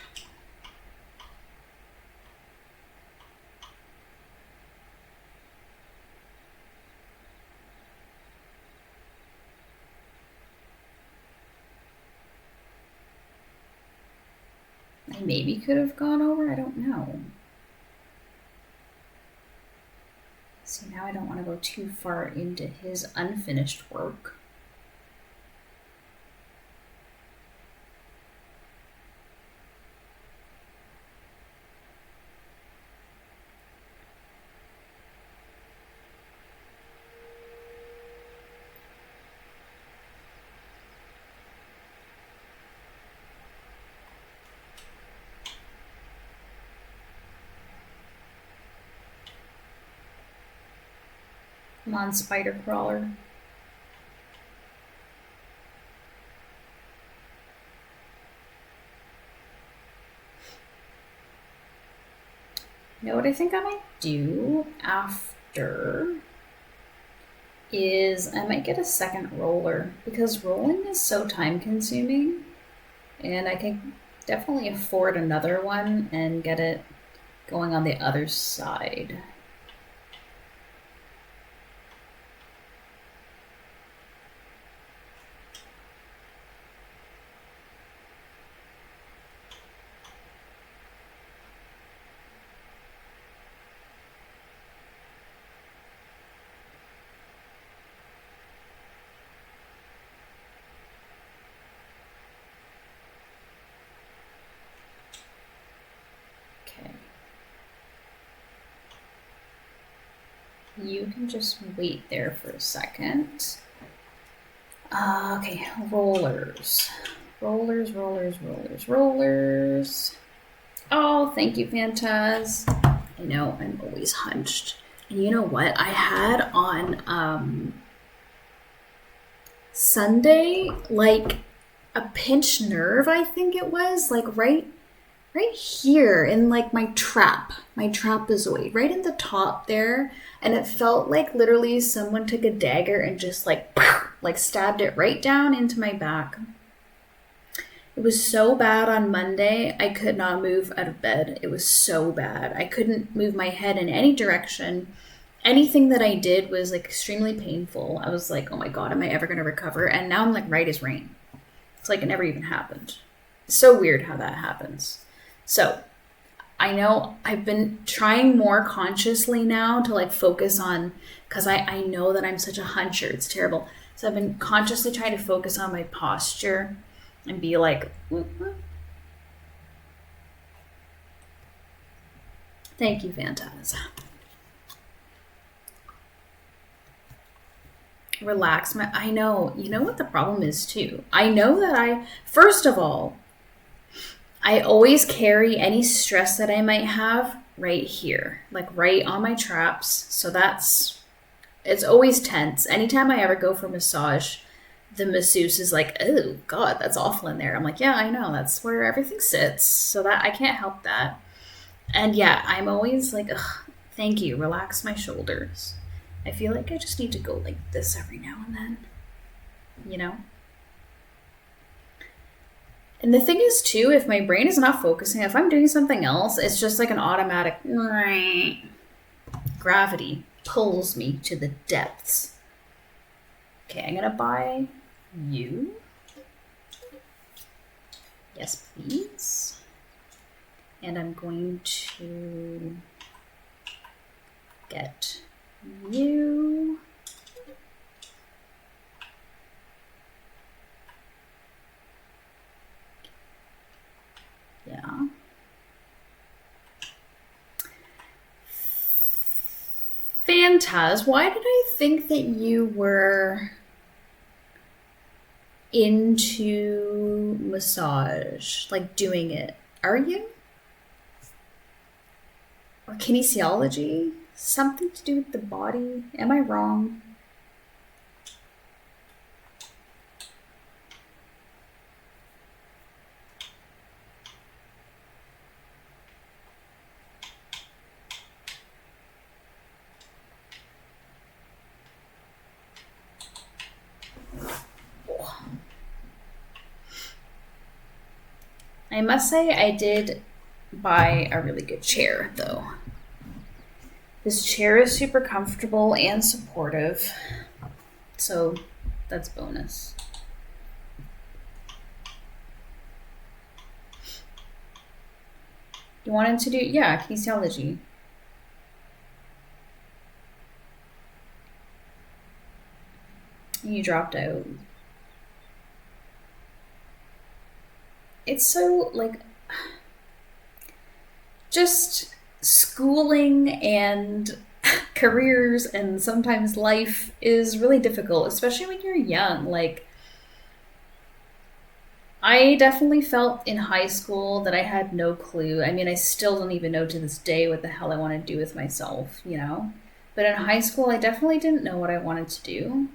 I maybe could have gone over, I don't know. See, now I don't want to go too far into his unfinished work. Come on, spider crawler. You know what I think I might do after is I might get a second roller because rolling is so time consuming and I can definitely afford another one and get it going on the other side. You can just wait there for a second. Okay, rollers. Rollers. Oh, thank you, Fantaz. I know, I'm always hunched. And you know what? I had on Sunday, like a pinched nerve, I think it was, like right here in like my trapezoid, right in the top there. And it felt like literally someone took a dagger and just like stabbed it right down into my back. It was so bad on Monday, I could not move out of bed. It was so bad. I couldn't move my head in any direction. Anything that I did was like extremely painful. I was like, oh my God, am I ever going to recover? And now I'm like right as rain. It's like it never even happened. It's so weird how that happens. So I know I've been trying more consciously now to like focus on, because I know that I'm such a huncher. It's terrible. So I've been consciously trying to focus on my posture and be like, thank you, Fantaz. Relax my, I know, you know what the problem is too? I know that first of all, I always carry any stress that I might have right here, like right on my traps. So it's always tense. Anytime I ever go for massage, the masseuse is like, oh, God, that's awful in there. I'm like, yeah, I know. That's where everything sits. So that I can't help that. And yeah, I'm always like, ugh, thank you. Relax my shoulders. I feel like I just need to go like this every now and then, you know? And the thing is, too, if my brain is not focusing, if I'm doing something else, it's just like an automatic gravity pulls me to the depths. Okay, I'm gonna buy you. Yes, please. And I'm going to get you. Yeah. Fantaz, why did I think that you were into massage, like doing it? Are you? Or kinesiology? Something to do with the body? Am I wrong? I must say I did buy a really good chair, though. This chair is super comfortable and supportive, so that's bonus. You wanted to do, yeah, kinesiology. You dropped out. It's so, like, just schooling and careers and sometimes life is really difficult, especially when you're young. Like, I definitely felt in high school that I had no clue. I mean, I still don't even know to this day what the hell I want to do with myself, you know? But in high school, I definitely didn't know what I wanted to do.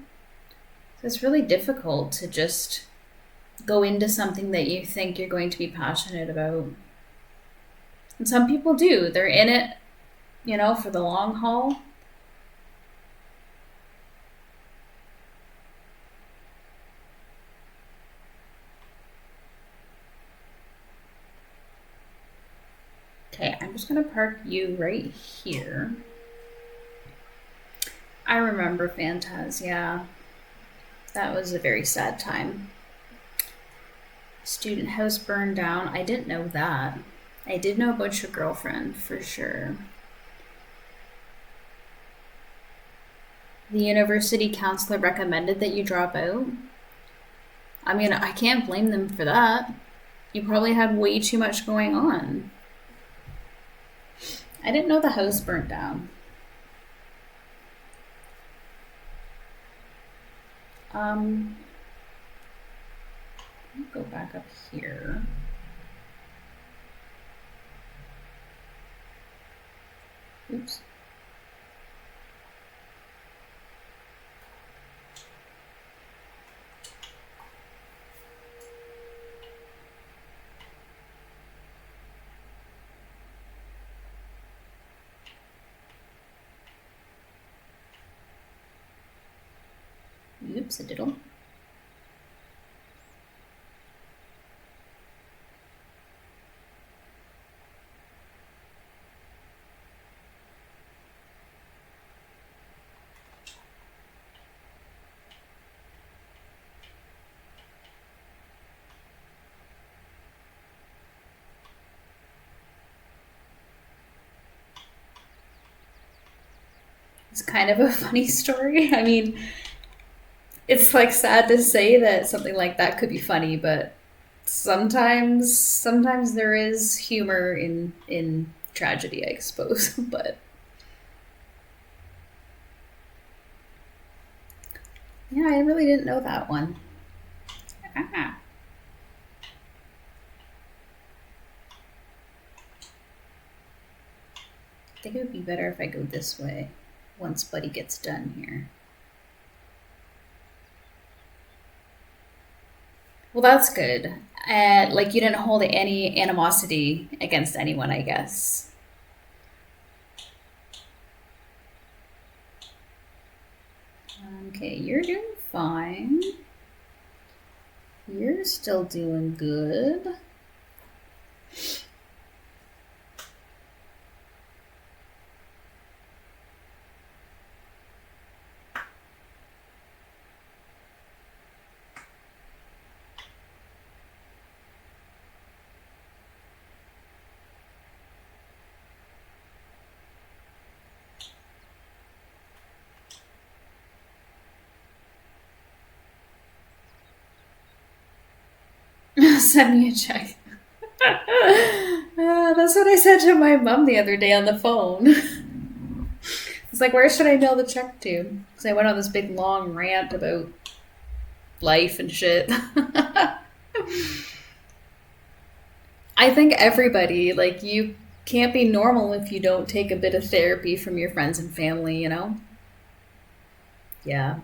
So it's really difficult to just go into something that you think you're going to be passionate about. And some people do. They're in it, you know, for the long haul. Okay, I'm just going to park you right here. I remember Fantaz, yeah. That was a very sad time. Student house burned down. I didn't know that. I did know about your girlfriend, for sure. The university counselor recommended that you drop out. I mean, I can't blame them for that. You probably had way too much going on. I didn't know the house burnt down. Let me go back up here. Oops. Oops, a diddle. It's kind of a funny story. I mean, It's like sad to say that something like that could be funny, but sometimes there is humor in tragedy, I suppose. But yeah, I really didn't know that one. Ah. I think it would be better if I go this way once Buddy gets done here. Well, that's good. Like you didn't hold any animosity against anyone, I guess. Okay, you're doing fine. You're still doing good. Send me a check. That's what I said to my mom the other day on the phone. It's like, where should I mail the check to? Because I went on this big long rant about life and shit. I think everybody, like, you can't be normal if you don't take a bit of therapy from your friends and family, you know? Yeah.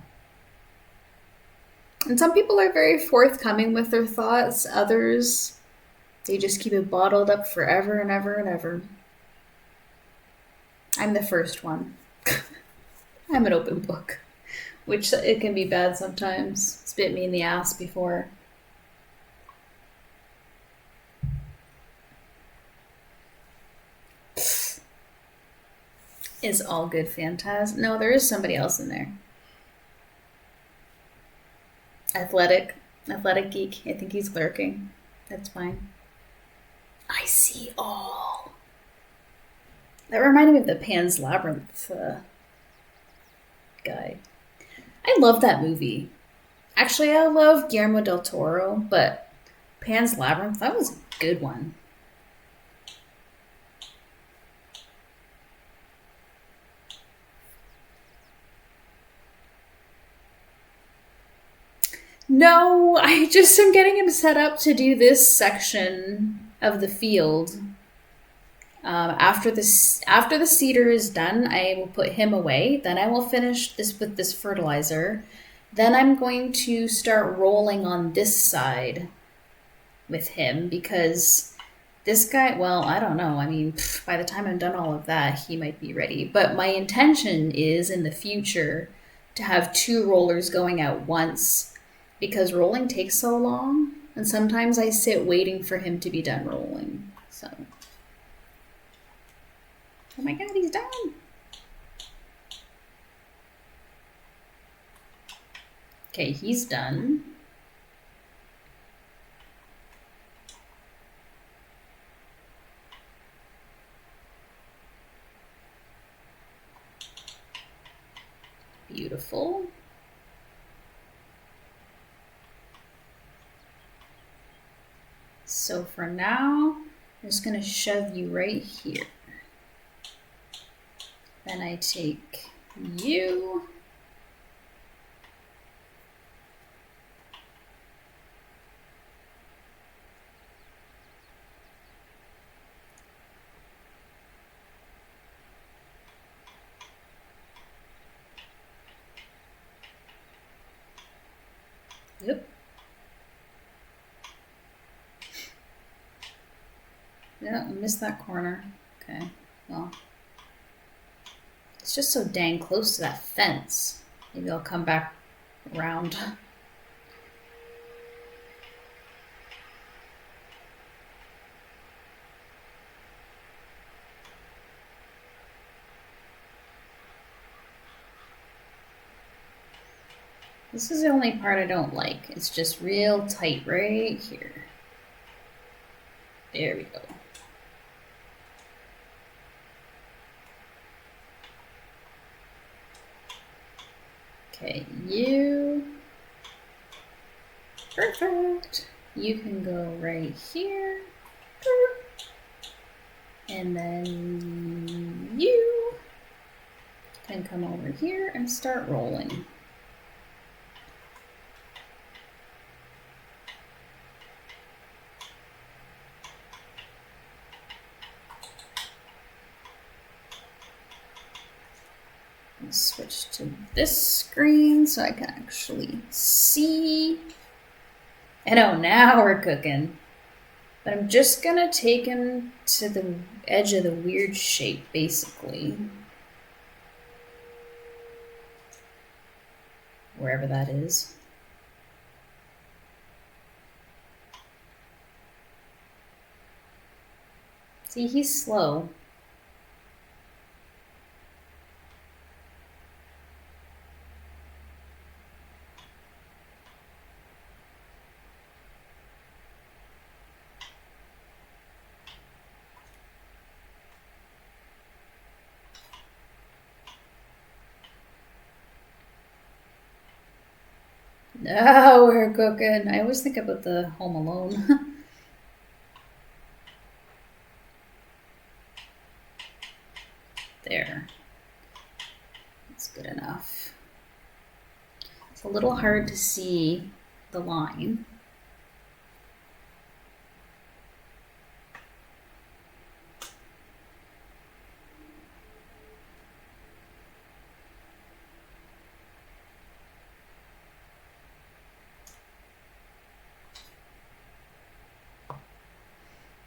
And some people are very forthcoming with their thoughts, others, they just keep it bottled up forever and ever and ever. I'm the first one. I'm an open book, which it can be bad sometimes. It's bit me in the ass before. Is all good, Phantaz? No, there is somebody else in there. Athletic geek. I think he's lurking. That's fine. I see all. That reminded me of the Pan's Labyrinth guy. I love that movie. Actually, I love Guillermo del Toro, but Pan's Labyrinth, that was a good one. No, I just am getting him set up to do this section of the field. After the cedar is done, I will put him away. Then I will finish this with this fertilizer. Then I'm going to start rolling on this side with him because this guy, well, I don't know. I mean, by the time I'm done all of that, he might be ready. But my intention is in the future to have two rollers going at once because rolling takes so long. And sometimes I sit waiting for him to be done rolling. So. Oh my god, he's done! Okay, he's done. Beautiful. So for now, I'm just going to shove you right here. Then I take you. Yep. Yeah, I missed that corner. Okay, well. It's just so dang close to that fence. Maybe I'll come back around. This is the only part I don't like. It's just real tight right here. There we go. Okay, you. Perfect. You can go right here. And then you can come over here and start rolling. Switch to this screen so I can actually see. And oh, now we're cooking. But I'm just gonna take him to the edge of the weird shape, basically. Wherever that is. See, he's slow. Now we're cooking. I always think about the Home Alone. There. That's good enough. It's a little hard to see the line.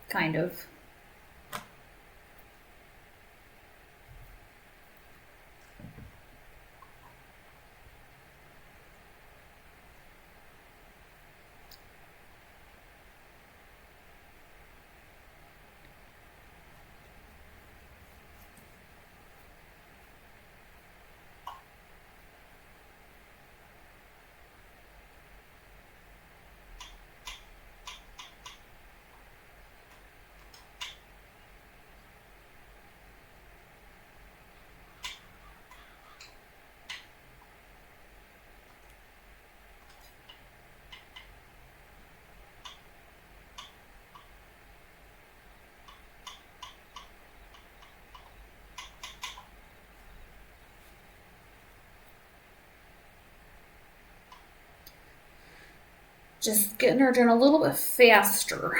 Kind of. Just getting her done a little bit faster.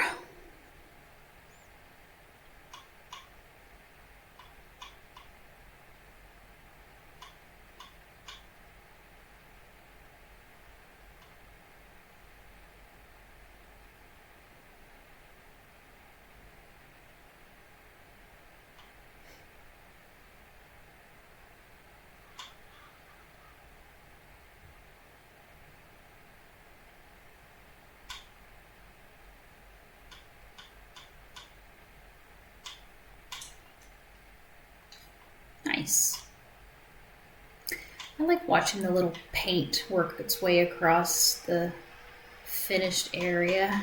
Nice. I like watching the little paint work its way across the finished area.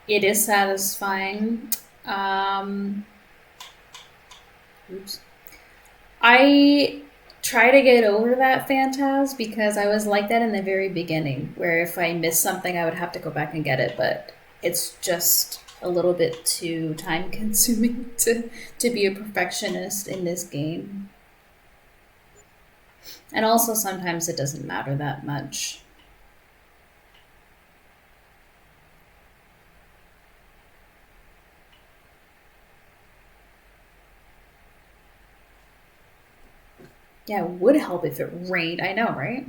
It is satisfying. Oops. I try to get over that phantaz because I was like that in the very beginning, where if I missed something, I would have to go back and get it, but it's just a little bit too time consuming to be a perfectionist in this game. And also sometimes it doesn't matter that much. Yeah, it would help if it rained. I know, right?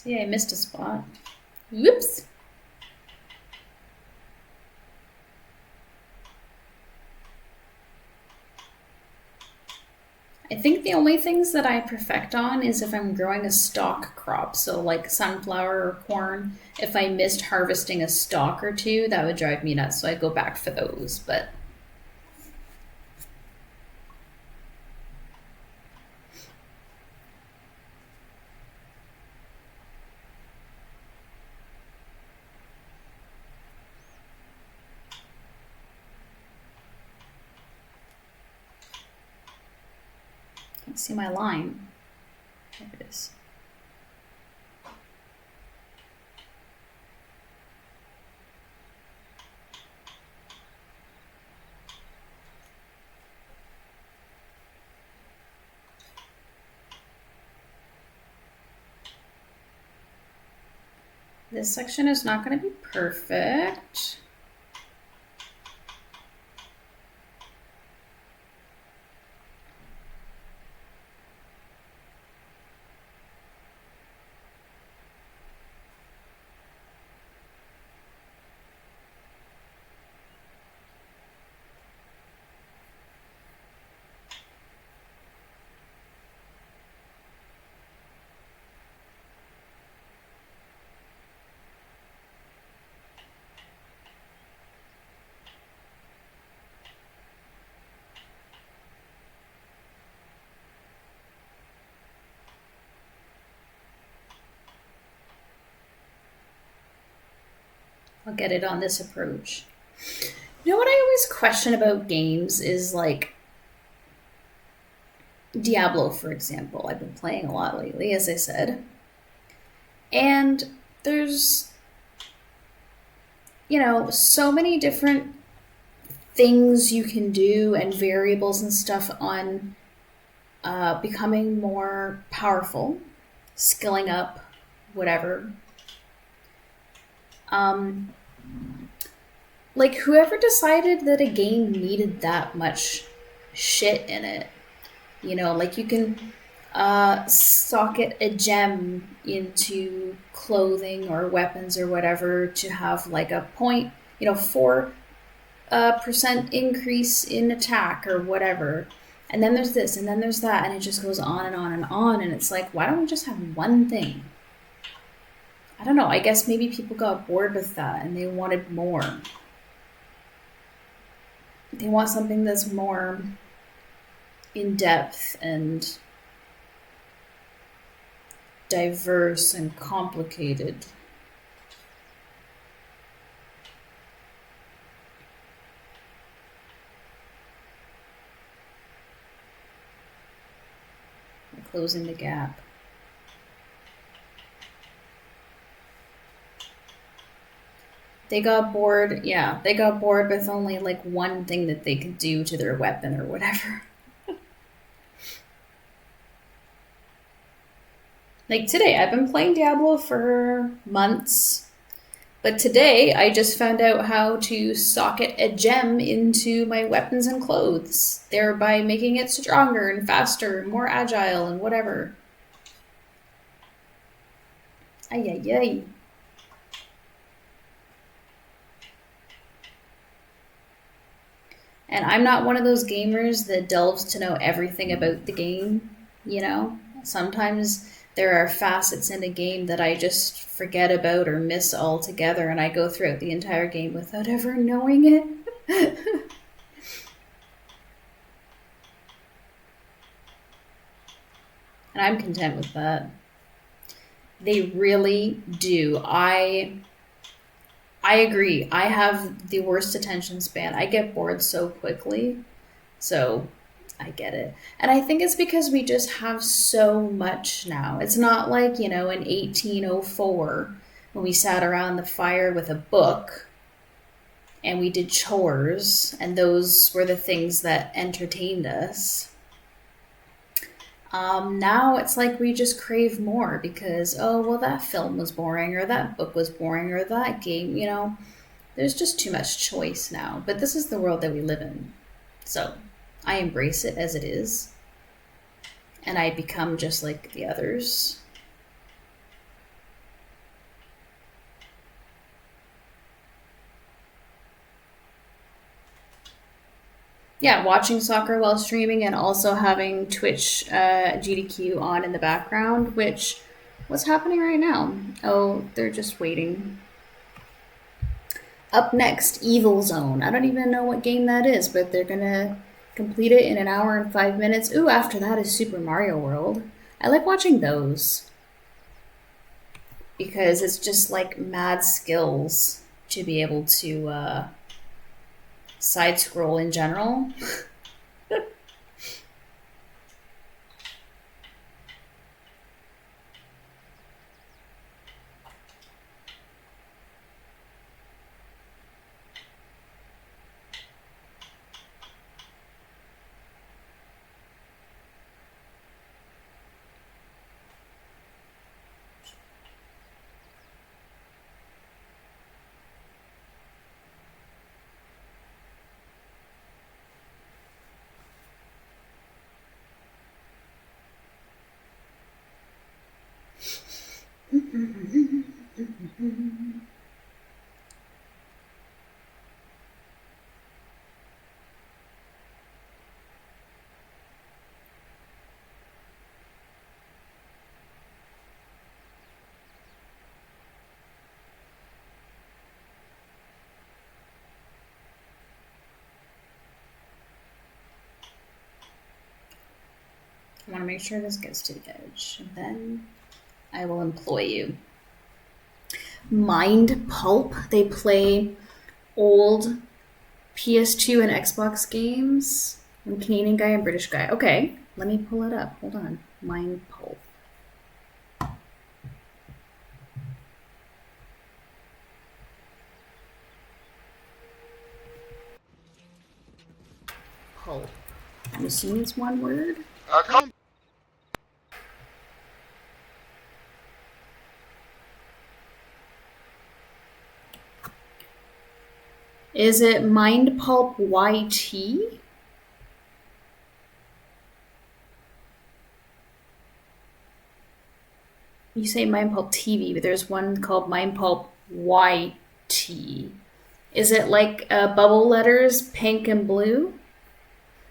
See, I missed a spot. Whoops. I think the only things that I perfect on is if I'm growing a stalk crop, so like sunflower or corn. If I missed harvesting a stalk or two, that would drive me nuts, so I go back for those, but I can't see my line. There it is. This section is not going to be perfect. I'll get it on this approach. You know what I always question about games is like Diablo, for example. I've been playing a lot lately, as I said. And there's, so many different things you can do and variables and stuff on becoming more powerful, skilling up, whatever. Like whoever decided that a game needed that much shit in it, like you can socket a gem into clothing or weapons or whatever to have like a 4% increase in attack or whatever. And then there's this, and then there's that, and it just goes on and on and on. And it's like, why don't we just have one thing? I don't know. I guess maybe people got bored with that and they wanted more. They want something that's more in depth and diverse and complicated. I'm closing the gap. They got bored, they got bored with only like one thing that they could do to their weapon or whatever. Like today, I've been playing Diablo for months, but today I just found out how to socket a gem into my weapons and clothes, thereby making it stronger and faster and more agile and whatever. Ay, ay, ay. And I'm not one of those gamers that delves to know everything about the game, Sometimes there are facets in a game that I just forget about or miss altogether, and I go throughout the entire game without ever knowing it. And I'm content with that. They really do. I agree. I have the worst attention span. I get bored so quickly. So I get it. And I think it's because we just have so much now. It's not like, in 1804 when we sat around the fire with a book and we did chores and those were the things that entertained us. Now it's like we just crave more because, oh, well, that film was boring or that book was boring or that game, there's just too much choice now. But this is the world that we live in. So I embrace it as it is. And I become just like the others. Yeah, watching soccer while streaming and also having Twitch GDQ on in the background, which what's happening right now? Oh, they're just waiting. Up next, Evil Zone. I don't even know what game that is, but they're gonna complete it in an hour and 5 minutes. Ooh, after that is Super Mario World. I like watching those because it's just like mad skills to be able to side scroll in general. I want to make sure this gets to the edge. And then I will employ you. Mind Pulp. They play old PS2 and Xbox games. I'm Canadian guy and British guy. Okay, let me pull it up. Hold on. Mind Pulp. Pulp. I'm assuming it's one word. Come. Is it Mind Pulp YT? You say Mind Pulp TV, but there's one called Mind Pulp YT. Is it like bubble letters, pink and blue?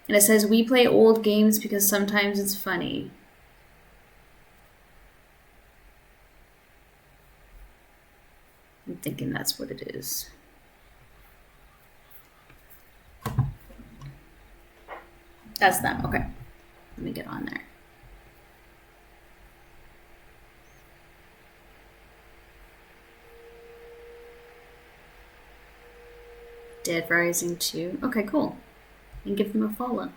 And it says, we play old games because sometimes it's funny. I'm thinking that's what it is. That's them. Okay. Let me get on there. Dead Rising 2. Okay, cool. And give them a follow.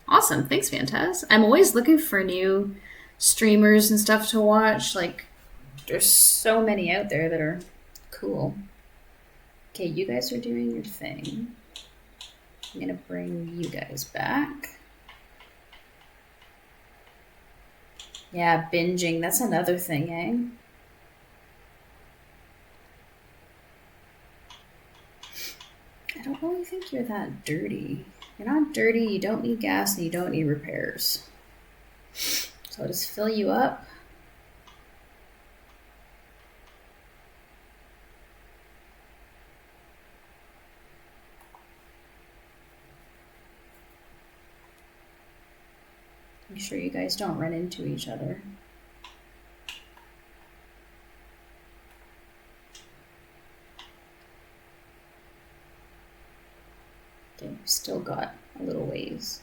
Awesome. Thanks, Fantaz. I'm always looking for new streamers and stuff to watch. Like, there's so many out there that are cool. Okay, you guys are doing your thing. I'm going to bring you guys back. Yeah, binging. That's another thing, eh? I don't really think you're that dirty. You're not dirty, you don't need gas, and you don't need repairs. So I'll just fill you up. Make sure you guys don't run into each other. Okay, we've still got a little ways.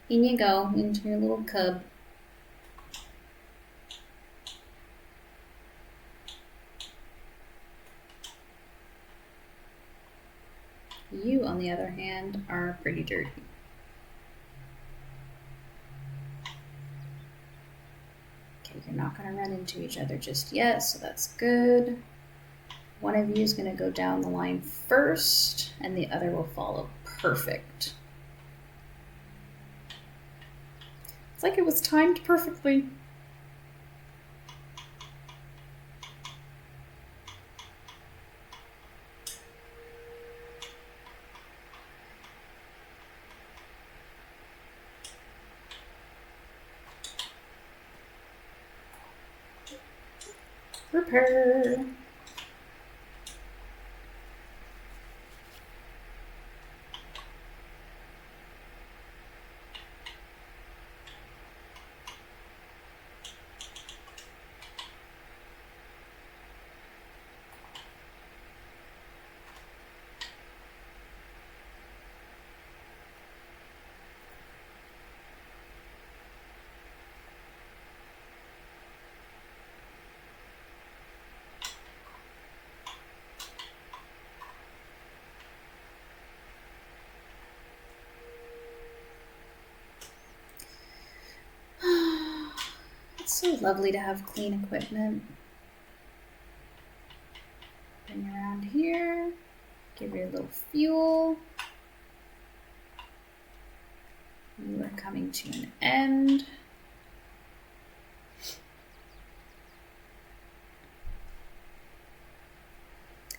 In you go, into your little cub. You, on the other hand, are pretty dirty. Okay, you're not going to run into each other just yet, so that's good. One of you is going to go down the line first, and the other will follow. Perfect. It's like it was timed perfectly. paper. It's so lovely to have clean equipment. Bring around here, give you a little fuel. You are coming to an end.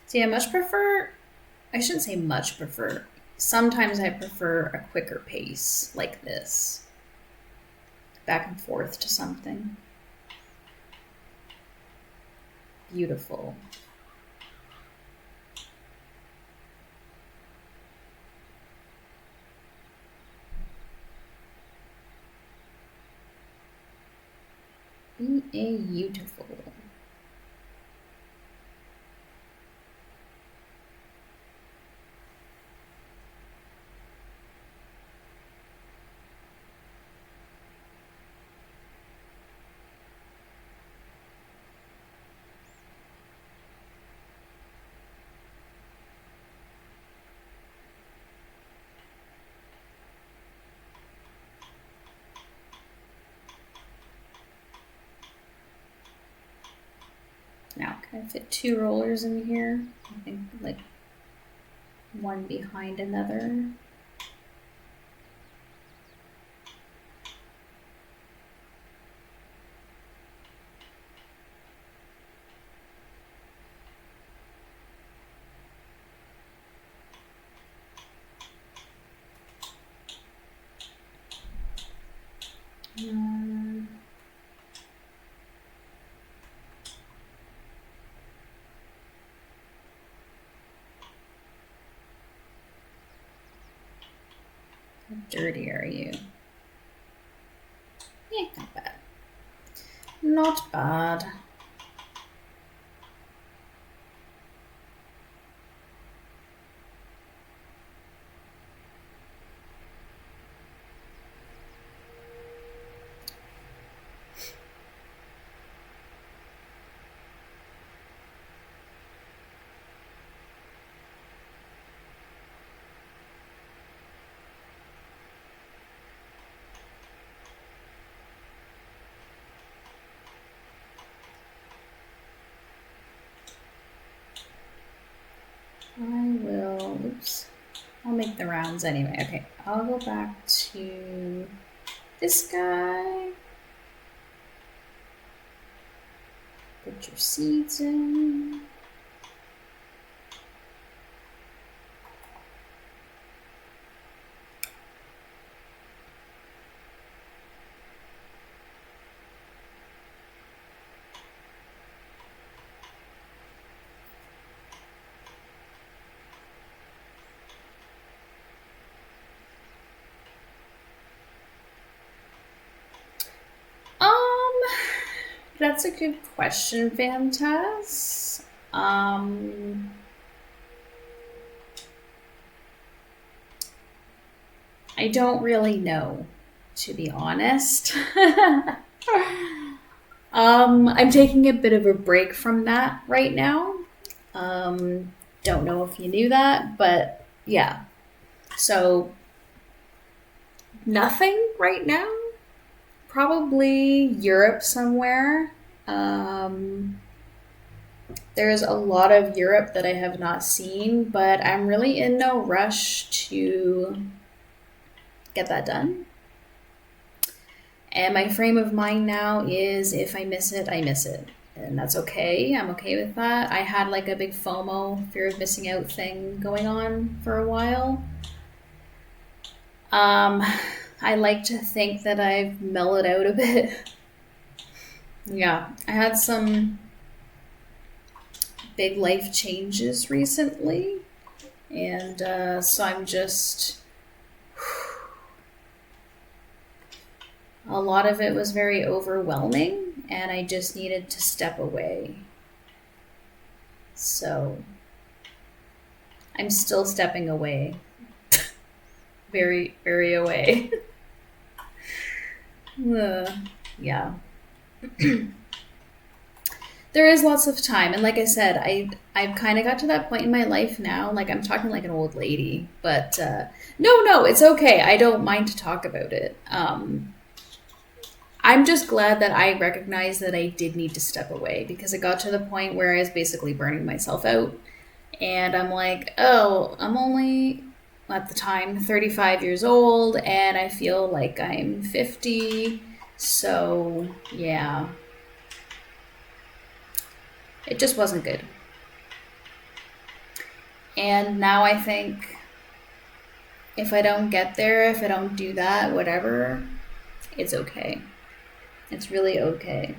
See, I much prefer, I shouldn't say much prefer, sometimes I prefer a quicker pace like this. Back and forth to something. Beautiful. Beautiful. Now, can I fit 2 rollers in here? I think like one behind another. How dirty are you? Yeah, not bad. Not bad. I'll make the rounds anyway. Okay, I'll go back to this guy. Put your seeds in. That's a good question, Fantas. I don't really know, to be honest. I'm taking a bit of a break from that right now. Don't know if you knew that, but yeah. So, nothing right now. Probably Europe somewhere. There's a lot of Europe that I have not seen, but I'm really in no rush to get that done. And my frame of mind now is if I miss it, I miss it. And that's okay. I'm okay with that. I had like a big FOMO, fear of missing out thing going on for a while. I like to think that I've mellowed out a bit. Yeah, I had some big life changes recently. And so I'm just, a lot of it was very overwhelming, and I just needed to step away. So I'm still stepping away. Very, very away. Yeah. There is lots of time, and like I said, I've kind of got to that point in my life now. Like, I'm talking like an old lady, but no, it's okay. I don't mind to talk about it. I'm just glad that I recognized that I did need to step away, because it got to the point where I was basically burning myself out, and I'm like, oh, I'm only at the time 35 years old, and I feel like I'm 50. So yeah, it just wasn't good. And now I think, if I don't get there, if I don't do that, whatever, it's okay. It's really okay.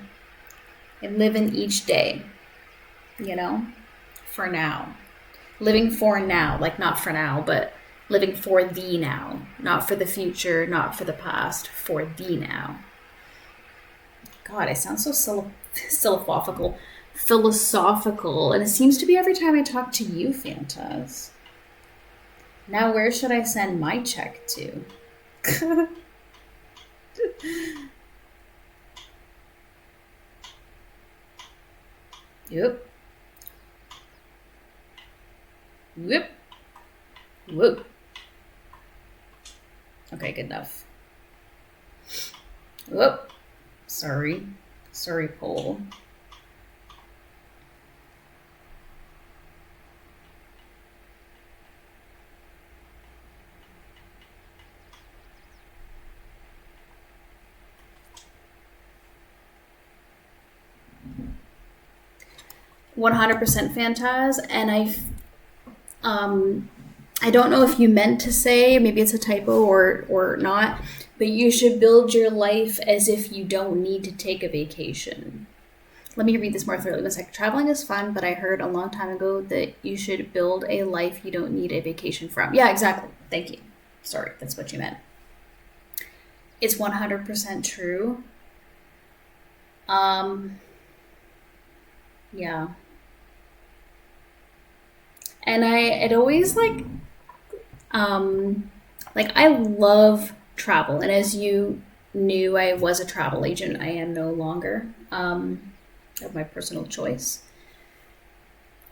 And live in each day, you know, for now. Living for now, like not for now, but living for the now. Not for the future, not for the past, for the now. God, I sound so philosophical, and it seems to be every time I talk to you, Fantas. Now where should I send my check to? Yep. Whoop. Whoop. Okay, good enough. Whoop. Sorry, Paul. %, Fantaz, and I don't know if you meant to say, maybe it's a typo or not, but you should build your life as if you don't need to take a vacation. Let me read this more thoroughly. It's like, traveling is fun, but I heard a long time ago that you should build a life you don't need a vacation from. Yeah, exactly. Thank you. Sorry, that's what you meant. It's 100% true. Yeah. And it always like I love travel. And as you knew, I was a travel agent. I am no longer, of my personal choice.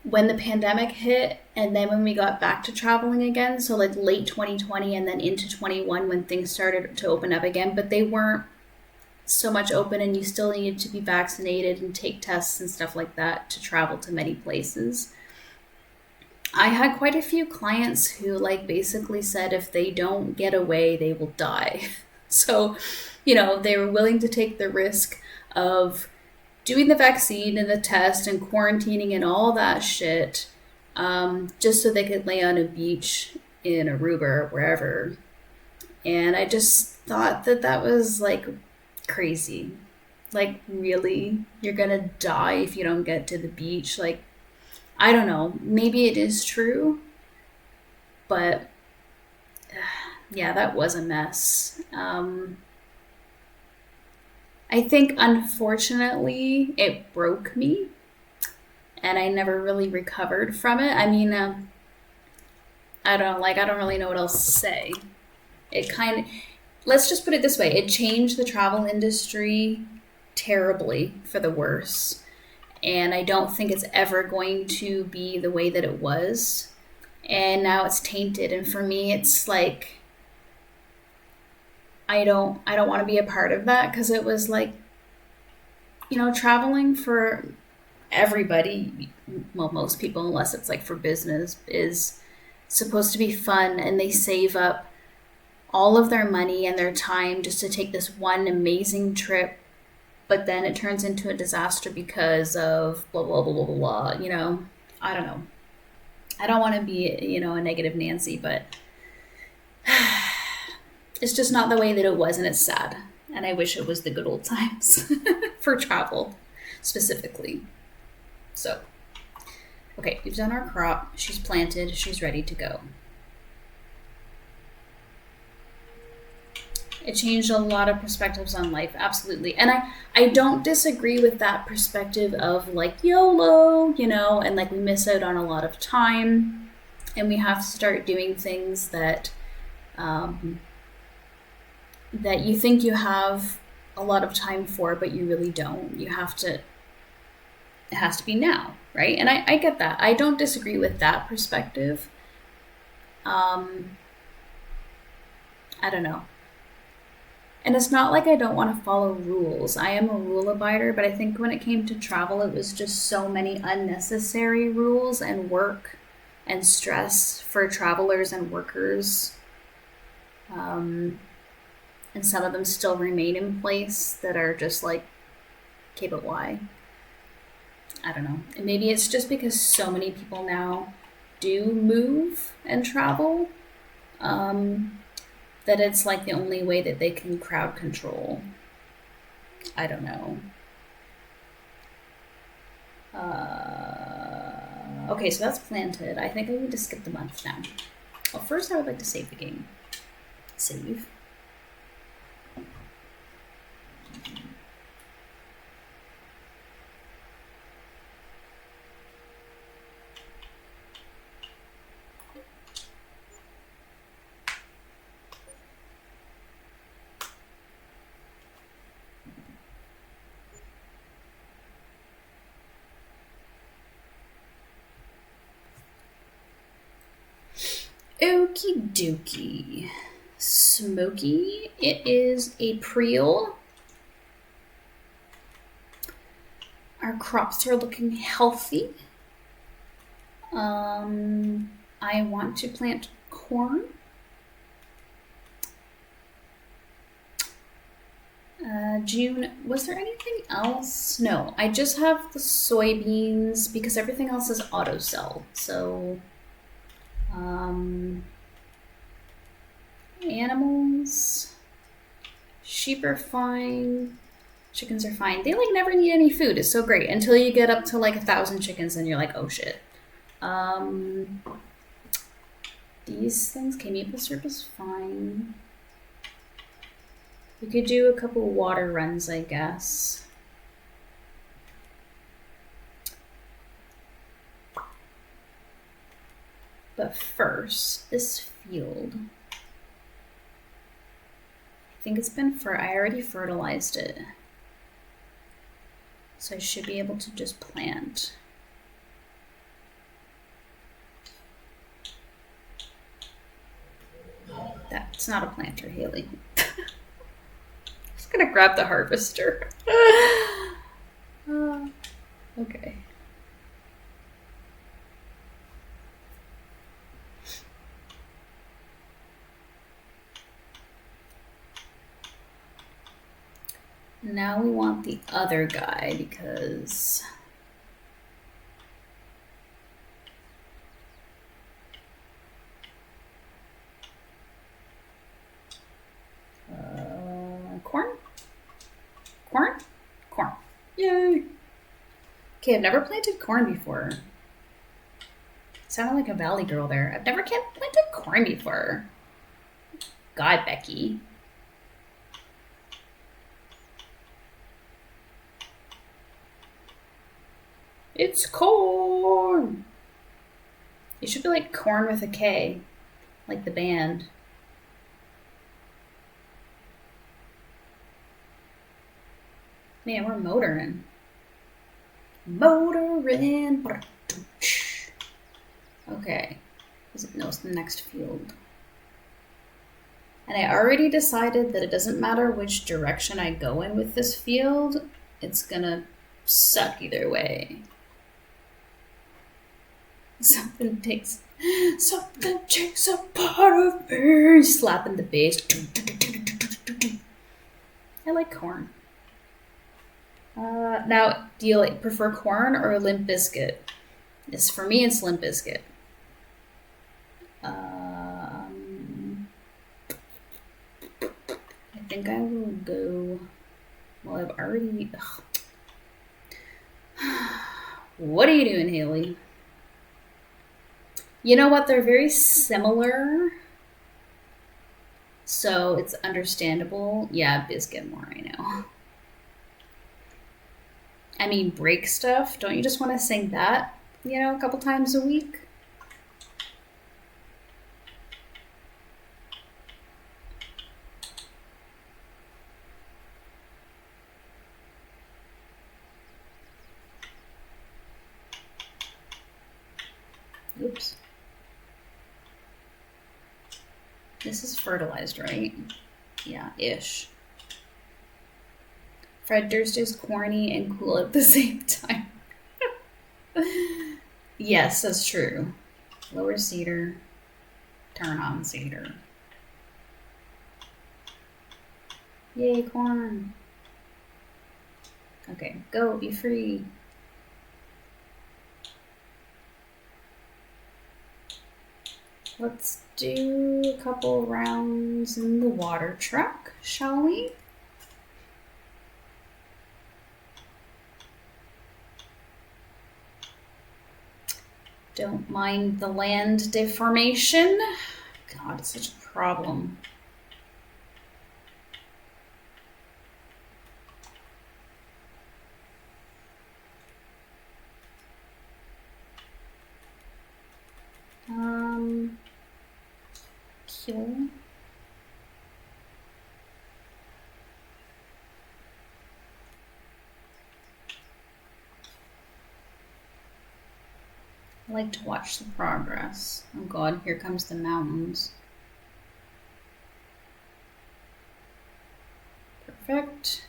When the pandemic hit, and then when we got back to traveling again, so like late 2020 and then into 21 when things started to open up again, but they weren't so much open, and you still needed to be vaccinated and take tests and stuff like that to travel to many places. I had quite a few clients who like basically said if they don't get away, they will die. So, they were willing to take the risk of doing the vaccine and the test and quarantining and all that shit, just so they could lay on a beach in Aruba or wherever. And I just thought that was like crazy. Like, really? You're gonna die if you don't get to the beach? Like, I don't know. Maybe it is true, but yeah, that was a mess. I think, unfortunately, it broke me, and I never really recovered from it. I mean, I don't really know what else to say. Let's just put it this way. It changed the travel industry terribly for the worse. And I don't think it's ever going to be the way that it was. And now it's tainted. And for me, it's like, I don't want to be a part of that, because it was like, traveling for everybody, well, most people, unless it's like for business, is supposed to be fun, and they save up all of their money and their time just to take this one amazing trip, but then it turns into a disaster because of blah, blah, blah, blah, blah, I don't know. I don't want to be, a negative Nancy, but it's just not the way that it was, and it's sad. And I wish it was the good old times for travel, specifically. So, Okay, we've done our crop. She's planted. She's ready to go. It changed a lot of perspectives on life, absolutely. And I don't disagree with that perspective of like YOLO, you know, and like we miss out on a lot of time and we have to start doing things that that you think you have a lot of time for, but you really don't. You have to, it has to be now, right? And I get that. I don't disagree with that perspective. I don't know. And it's not like I don't want to follow rules. I am a rule abider, but I think when it came to travel, it was just so many unnecessary rules and work and stress for travelers and workers. And some of them still remain in place that are just like, okay, but why? I don't know. And maybe it's just because so many people now do move and travel. That it's like the only way that they can crowd control. I don't know. Okay, so that's planted. I think I need to skip the month now. Well, first I would like to save the game. Save. Okie dokie. Smoky. It is a Preel. Our crops are looking healthy. I want to plant corn. June, was there anything else? No, I just have the soybeans because everything else is auto sell. So, animals, sheep are fine, chickens are fine. They like never need any food. It's so great until you get up to like 1,000 chickens and you're like, oh shit. These things, okay, maple syrup is fine. We could do a couple water runs, I guess. But first, this field. I think it's been I already fertilized it. So I should be able to just plant. That's not a planter, Haley. Just gonna grab the harvester. Okay. Now we want the other guy because corn? Corn? Corn. Yay! Okay, I've never planted corn before. Sounded like a valley girl there. I've never planted corn before. God, Becky. It's corn! It should be like corn with a K. Like the band. Man, we're motoring. Motoring. Okay. No, it's the next field. And I already decided that it doesn't matter which direction I go in with this field. It's gonna suck either way. Something takes a part of me. Slapping the bass. I like corn. Now, do you prefer corn or Limp Bizkit? For me, it's Limp Bizkit. I think I will go. Well, I've already. What are you doing, Haley? You know what? They're very similar, so it's understandable. Yeah, biscuit more, I know. I mean, break stuff. Don't you just want to sing that, a couple times a week? Oops. This is fertilized, right? Yeah, ish. Fred Durst is corny and cool at the same time. Yes, that's true. Lower cedar, turn on cedar. Yay, corn. Okay, go, be free. Let's do a couple rounds in the water truck, shall we? Don't mind the land deformation. God, it's such a problem. Kill. I like to watch the progress. Oh God, here comes the mountains. Perfect.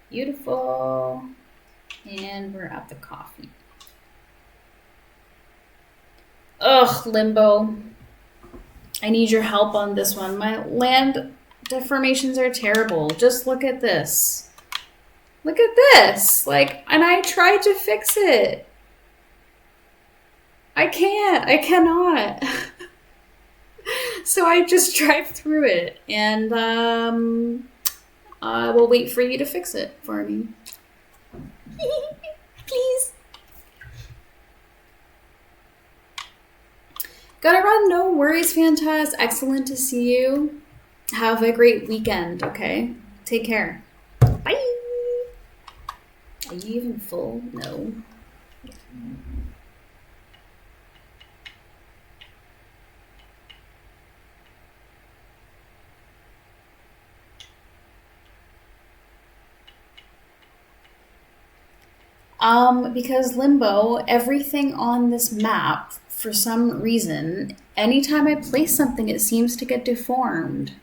Beautiful. And we're at the coffee. Ugh, Limbo. I need your help on this one. My land deformations are terrible. Just look at this. Look at this. And I tried to fix it. I can't. I cannot. So I just drive through it. And I will wait for you to fix it for me. Please. Gotta run. No worries, Fantas. Excellent to see you. Have a great weekend, okay? Take care. Bye. Are you even full? No. Because Limbo, everything on this map, for some reason, anytime I place something, it seems to get deformed.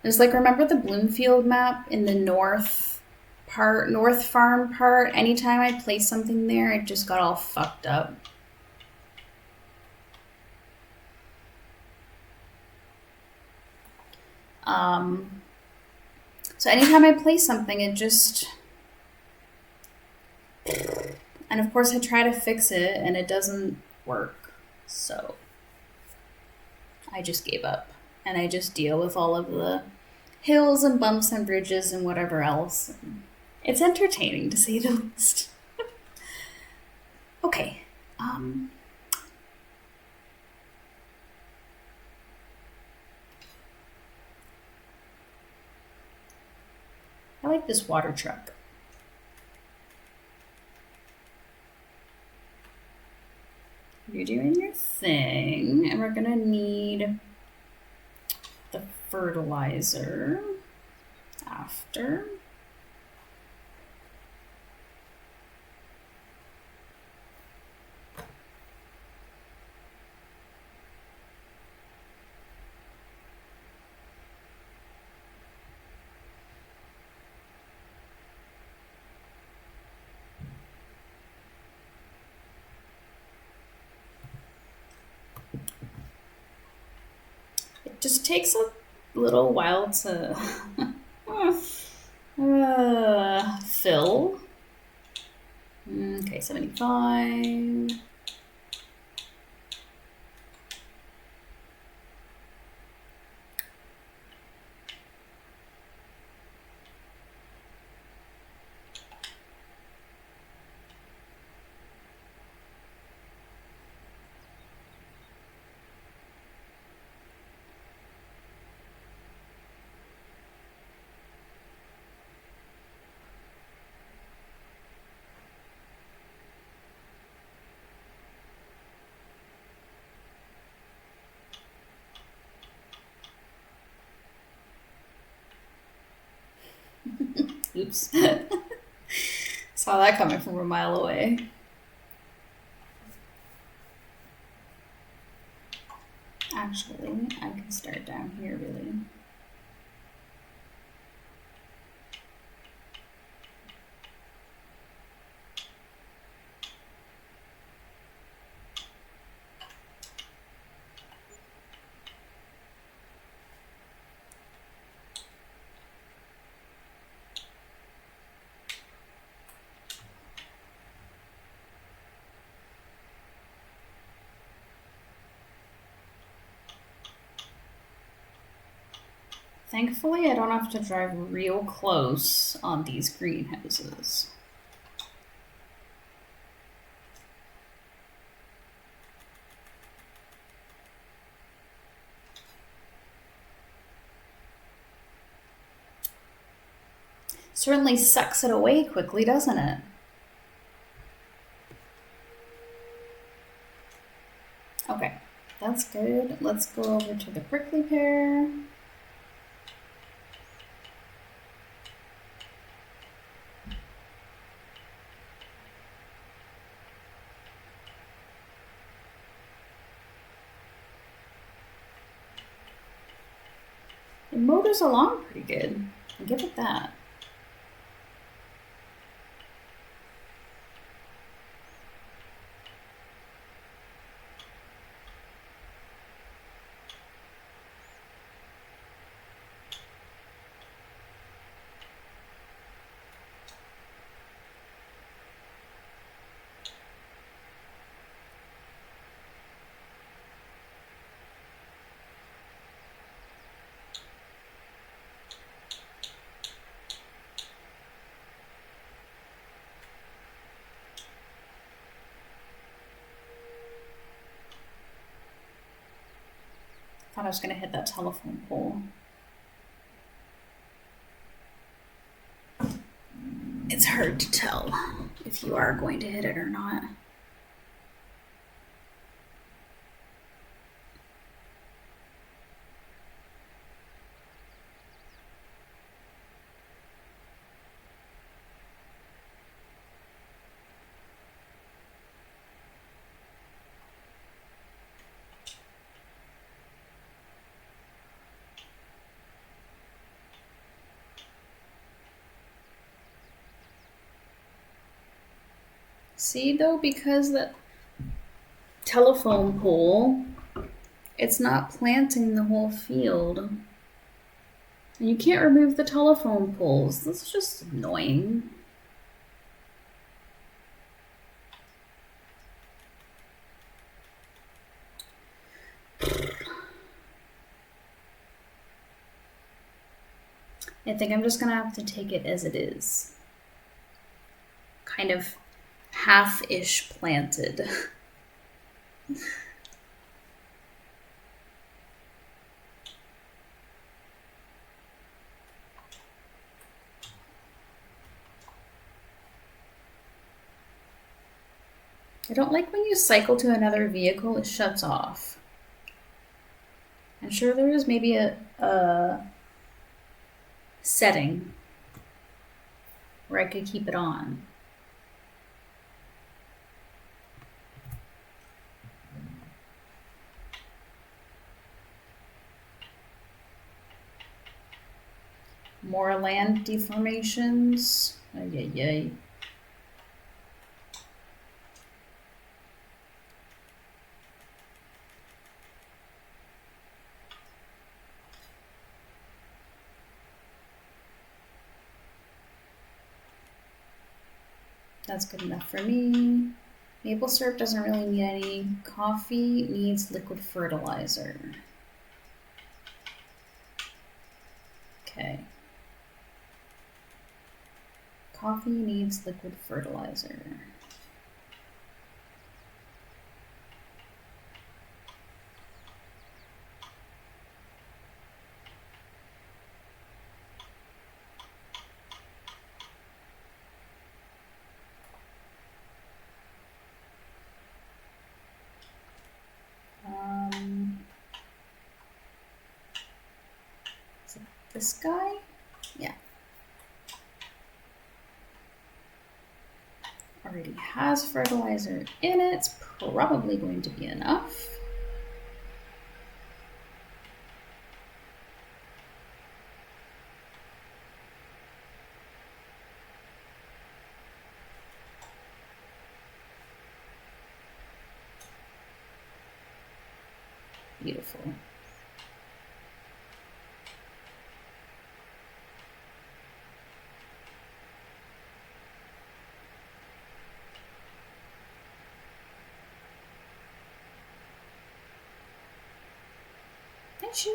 It's remember the Bloomfield map in the north farm part? Anytime I place something there, it just got all fucked up. So anytime I place something, it just... And of course I try to fix it and it doesn't work. So I just gave up and I just deal with all of the hills and bumps and bridges and whatever else. It's entertaining to say the least. Okay. I like this water truck. You're doing your thing, and we're gonna need the fertilizer after. It just takes a little while to fill. Okay, 75. Oops. Saw that coming from a mile away. Actually, I can start down here, really. Thankfully, I don't have to drive real close on these greenhouses. Certainly sucks it away quickly, doesn't it? Okay, that's good. Let's go over to the prickly pear. It motors along pretty good. I'll give it that. Thought I was going to hit that telephone pole. It's hard to tell if you are going to hit it or not. See, though, because the telephone pole, it's not planting the whole field. And you can't remove the telephone poles. That's just annoying. I think I'm just going to have to take it as it is. Kind of half-ish planted. I don't like when you cycle to another vehicle, it shuts off. I'm sure there is maybe a setting where I could keep it on. More land deformations. Ay, ay, ay. That's good enough for me. Maple syrup doesn't really need any. Coffee needs liquid fertilizer. Okay. Coffee needs liquid fertilizer. Is it this guy? Yeah. already has fertilizer in it. It's probably going to be enough. Beautiful. Hi, sheep.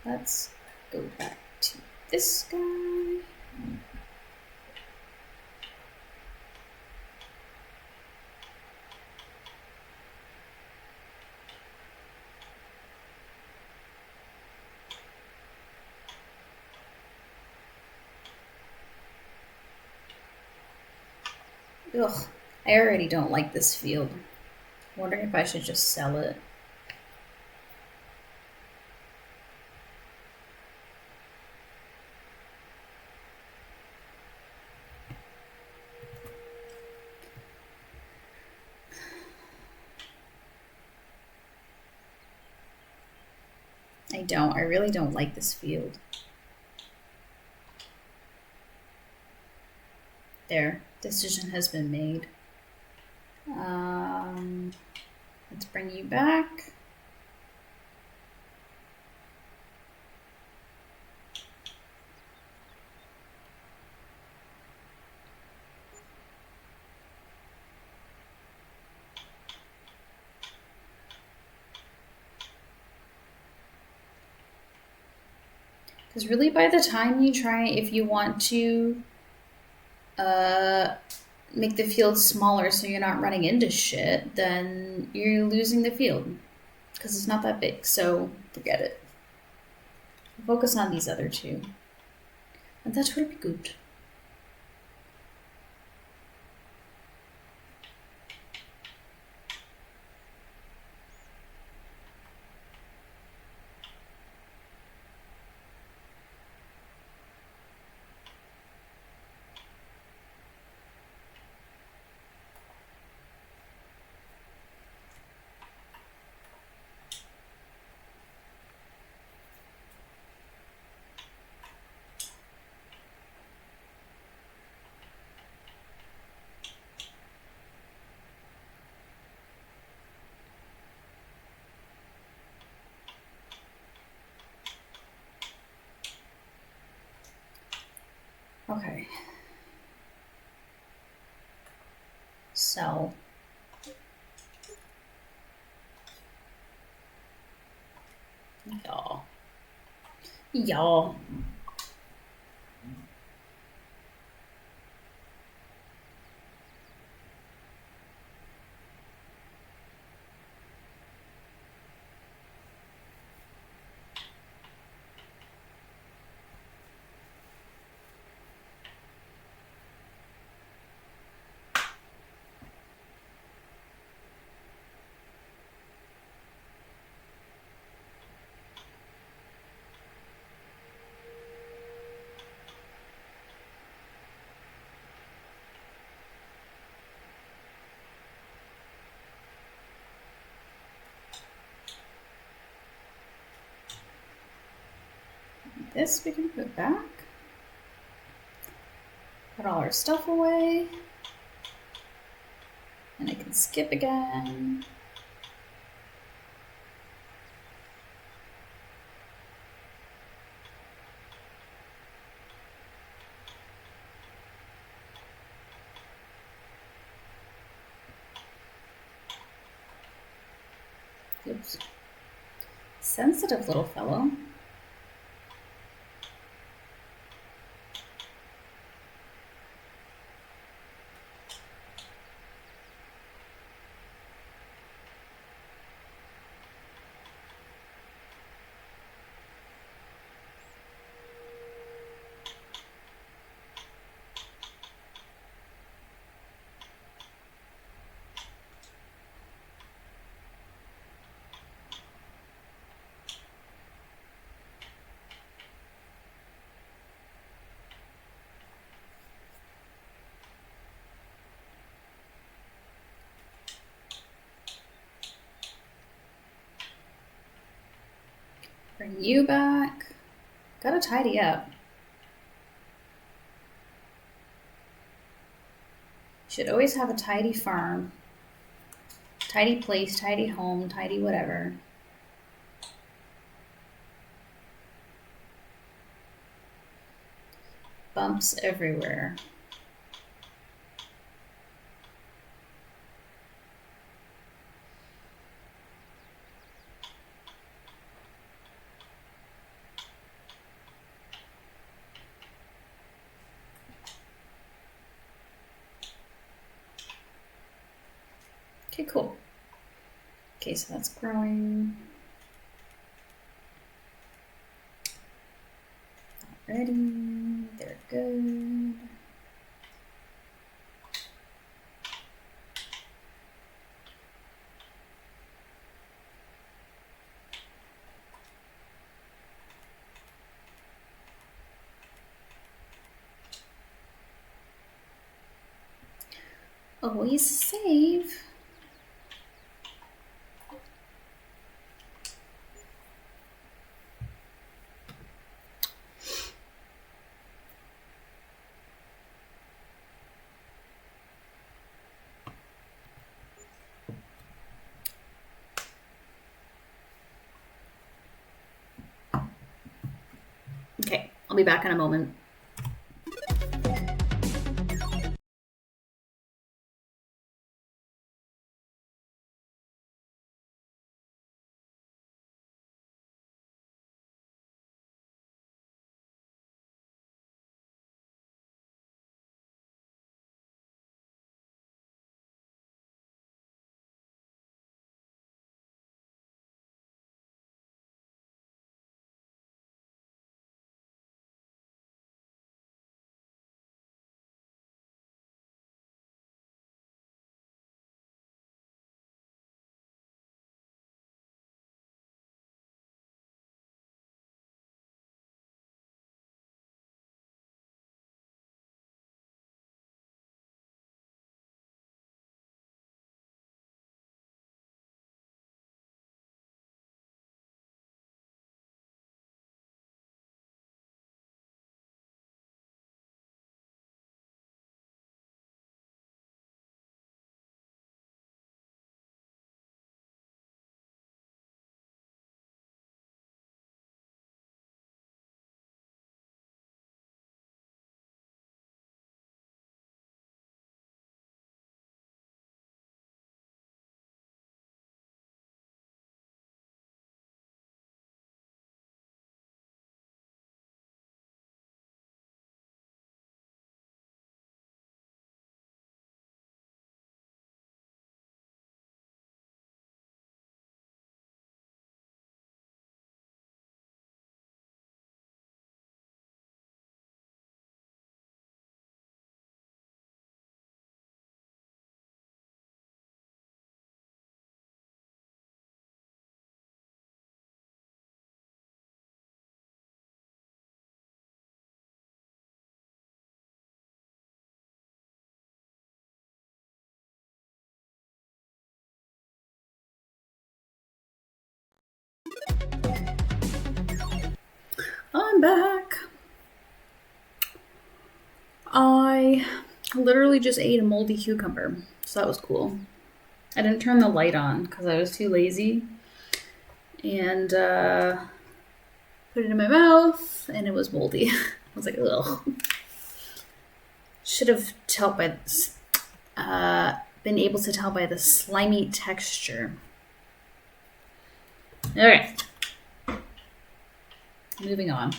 Let's go back to this guy. Ugh, I already don't like this field. Wondering if I should just sell it. I really don't like this field. There, decision has been made. Let's bring you back. Because really by the time you try, if you want to make the field smaller so you're not running into shit, then you're losing the field. Because it's not that big, so forget it. Focus on these other two. And that will be good. Okay. Sell. Y'all. Y'all. This we can put back. Put all our stuff away. And I can skip again. Oops. Sensitive little fellow. Bring you back. Gotta tidy up. Should always have a tidy farm. Tidy place, tidy home, tidy whatever. Bumps everywhere. Okay, cool. Okay, so that's growing. Ready, they're good. Always save. Okay, I'll be back in a moment. I'm back. I literally just ate a moldy cucumber, so that was cool. I didn't turn the light on because I was too lazy, and put it in my mouth, and it was moldy. I was like, ugh. Should have tell by this, been able to tell by the slimy texture. All right, moving on.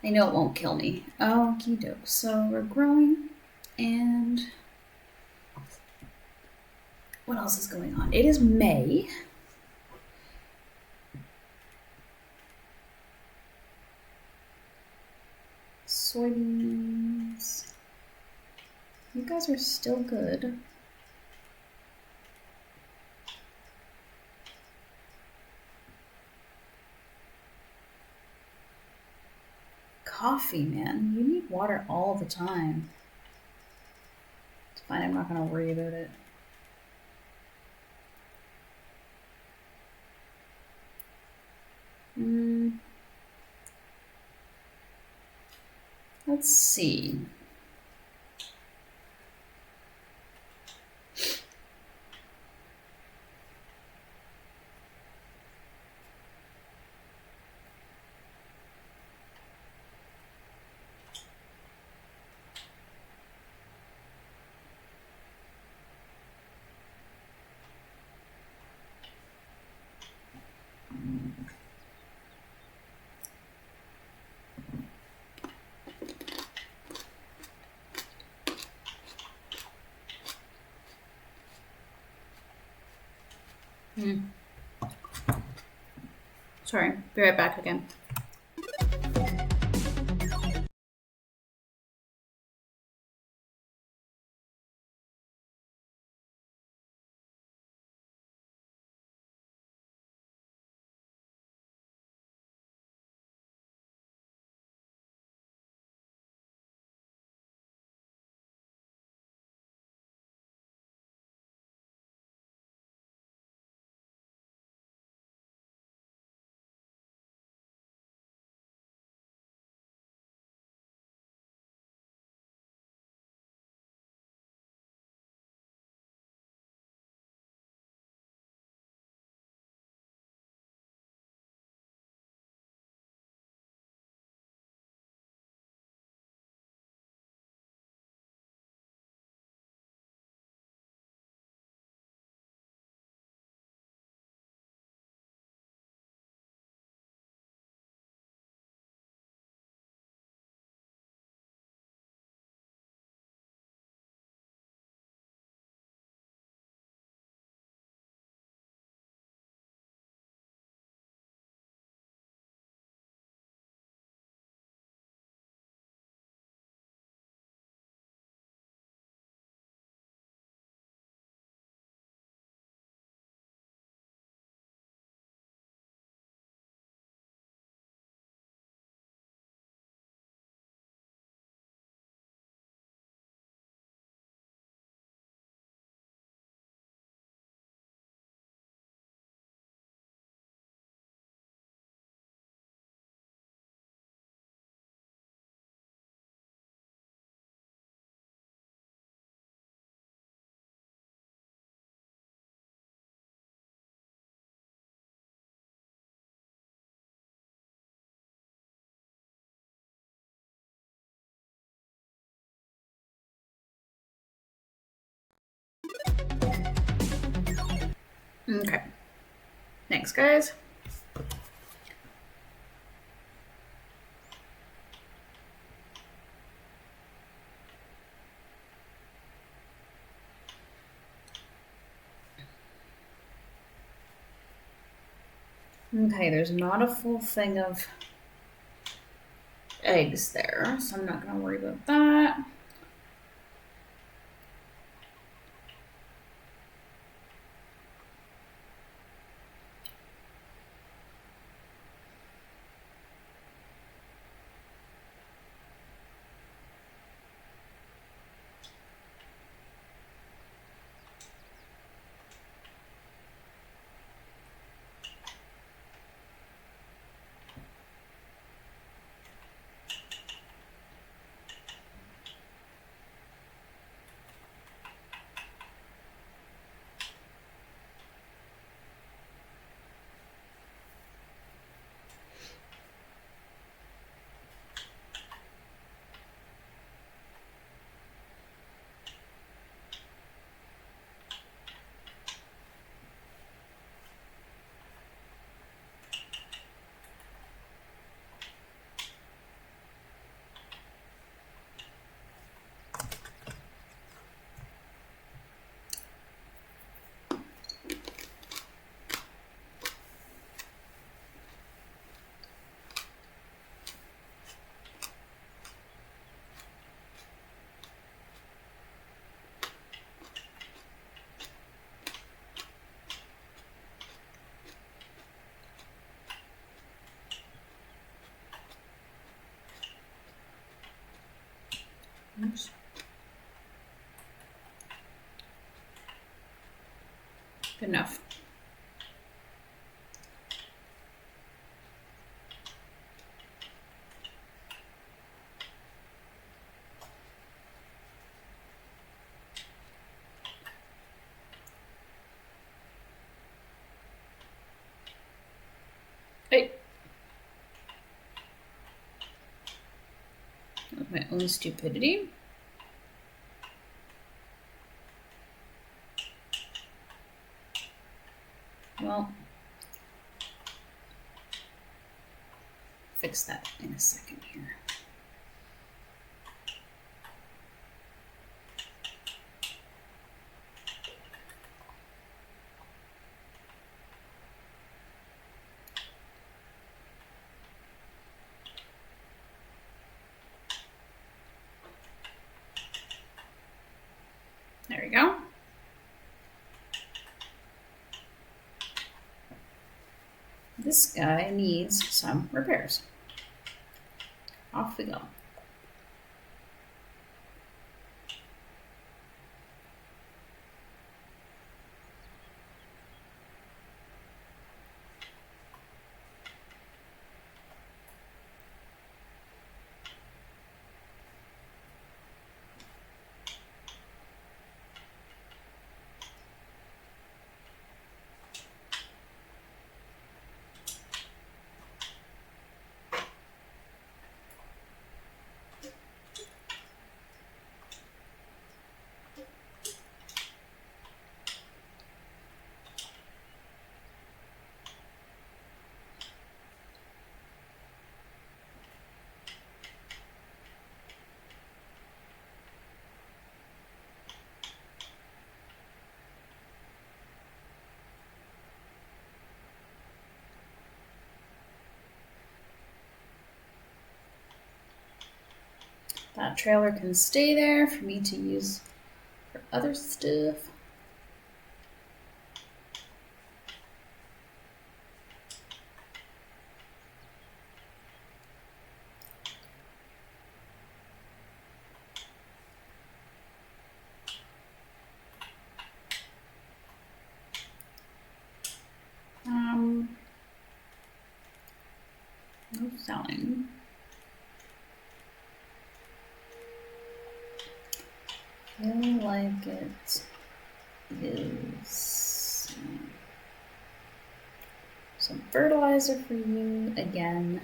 I know it won't kill me. Okie doke. So we're growing, and what else is going on? It is May. Soybeans. You guys are still good. Coffee, man. You need water all the time. It's fine. I'm not going to worry about it. Let's see. Sorry, be right back again. Okay. Thanks, guys. Okay, there's not a full thing of eggs there, so I'm not going to worry about that. Oops. Good enough. own stupidity. Well, fix that in a second here. There we go. This guy needs some repairs. Off we go. That trailer can stay there for me to use for other stuff. No selling. Feel like it is some fertilizer for you again.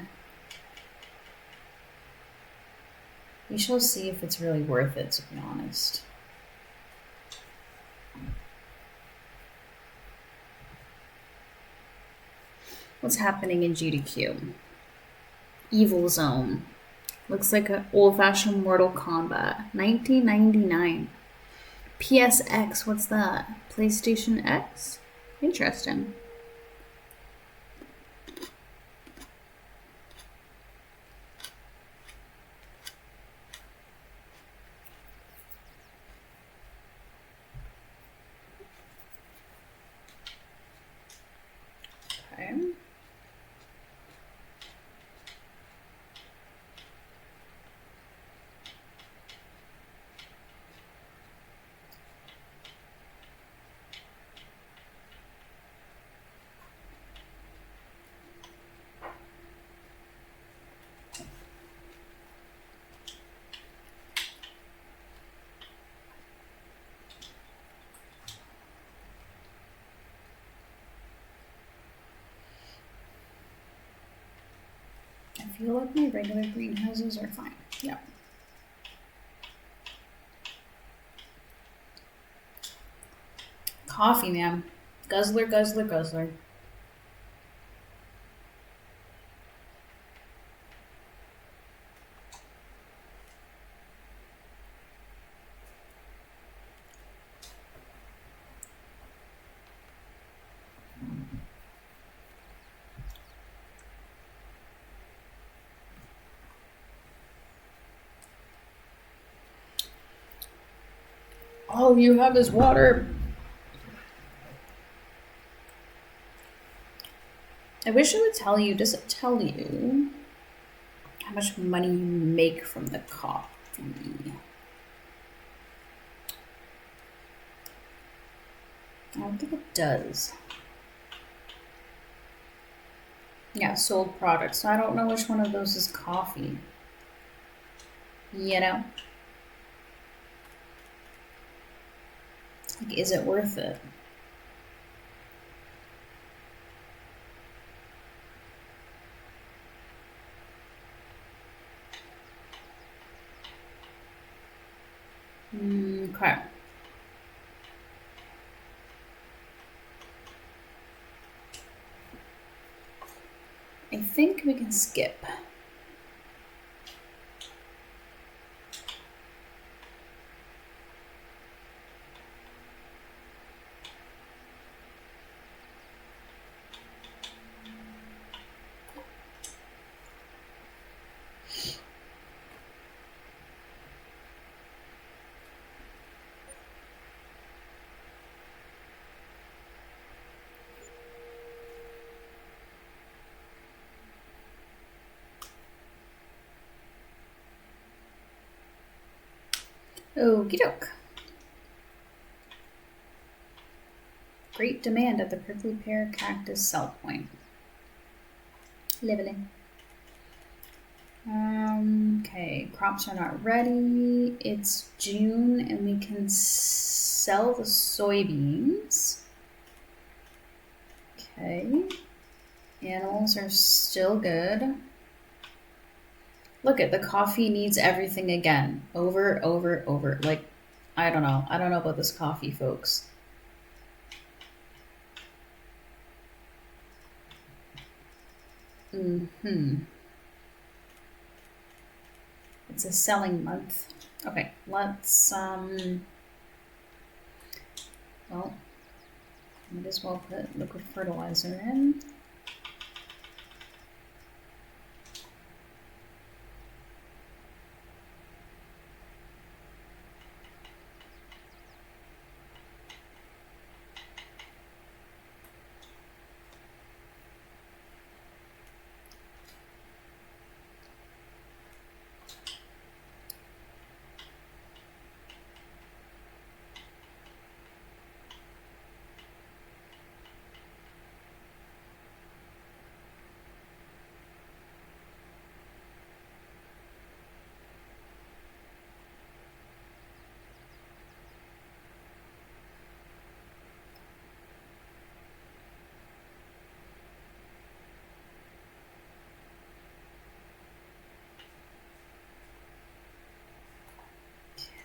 We shall see if it's really worth it, to be honest. What's happening in GDQ? Evil Zone. Looks like an old-fashioned Mortal Kombat. 1999. PSX, what's that? PlayStation X? Interesting. Okay. I feel like my regular greenhouses are fine. Yep. Coffee, man. Guzzler, guzzler, guzzler. All you have is water. I wish it would tell you. Does it tell you how much money you make from the coffee? I don't think it does. Yeah, sold products. So I don't know which one of those is coffee. You know? Like, is it worth it? I think we can skip. Okie doke. Great demand at the prickly pear cactus sell point. Lively. Okay, crops are not ready. It's June and we can sell the soybeans. Okay. Animals are still good. Look at the coffee needs everything again. Over. Like, I don't know. I don't know about this coffee, folks. It's a selling month. Okay, let's, well, might as well put liquid fertilizer in.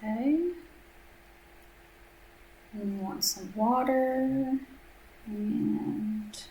Okay. And we want some water and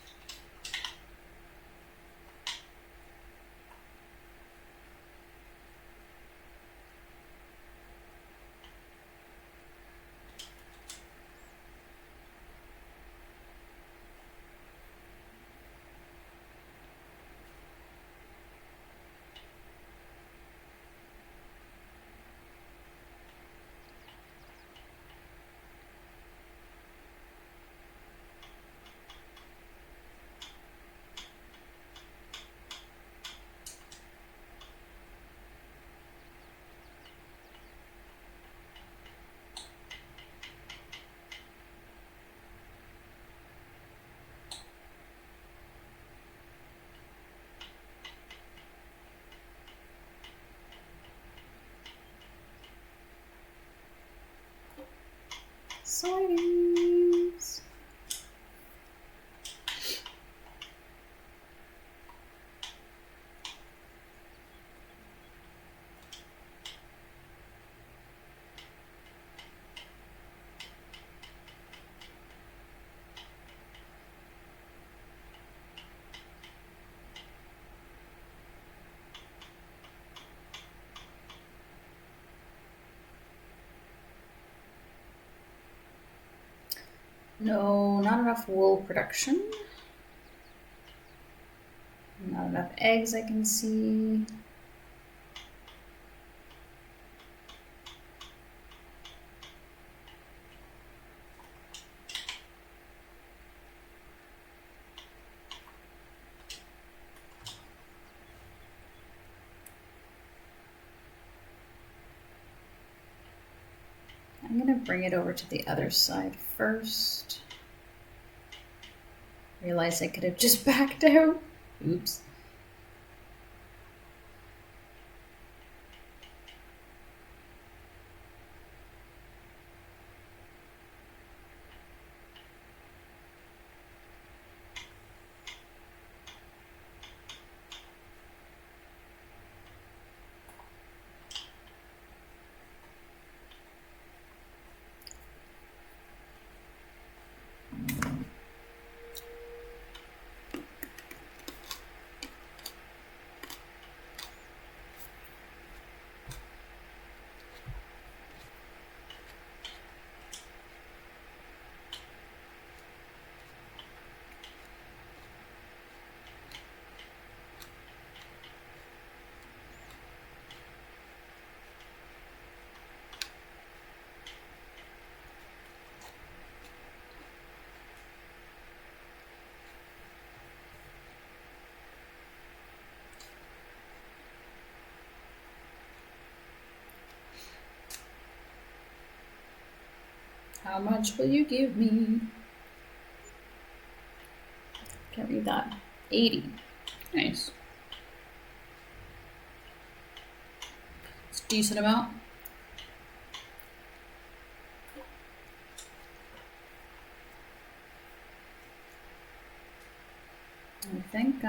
soybeans. No, not enough wool production. Not enough eggs I can see. I'm gonna bring it over to the other side first. Realize I could have just backed out. Oops. How much will you give me? Can't read that. 80. Nice. It's a decent amount. I think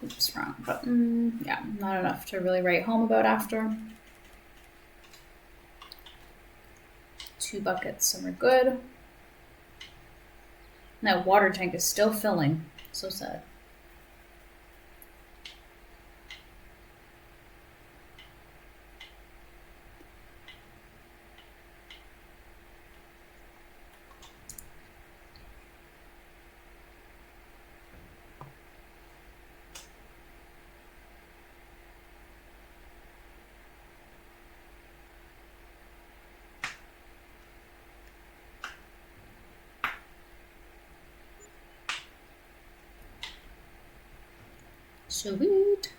oops, wrong button. Yeah, not enough to really write home about after. 2 buckets, some are good. That water tank is still filling. So sad. Sweet.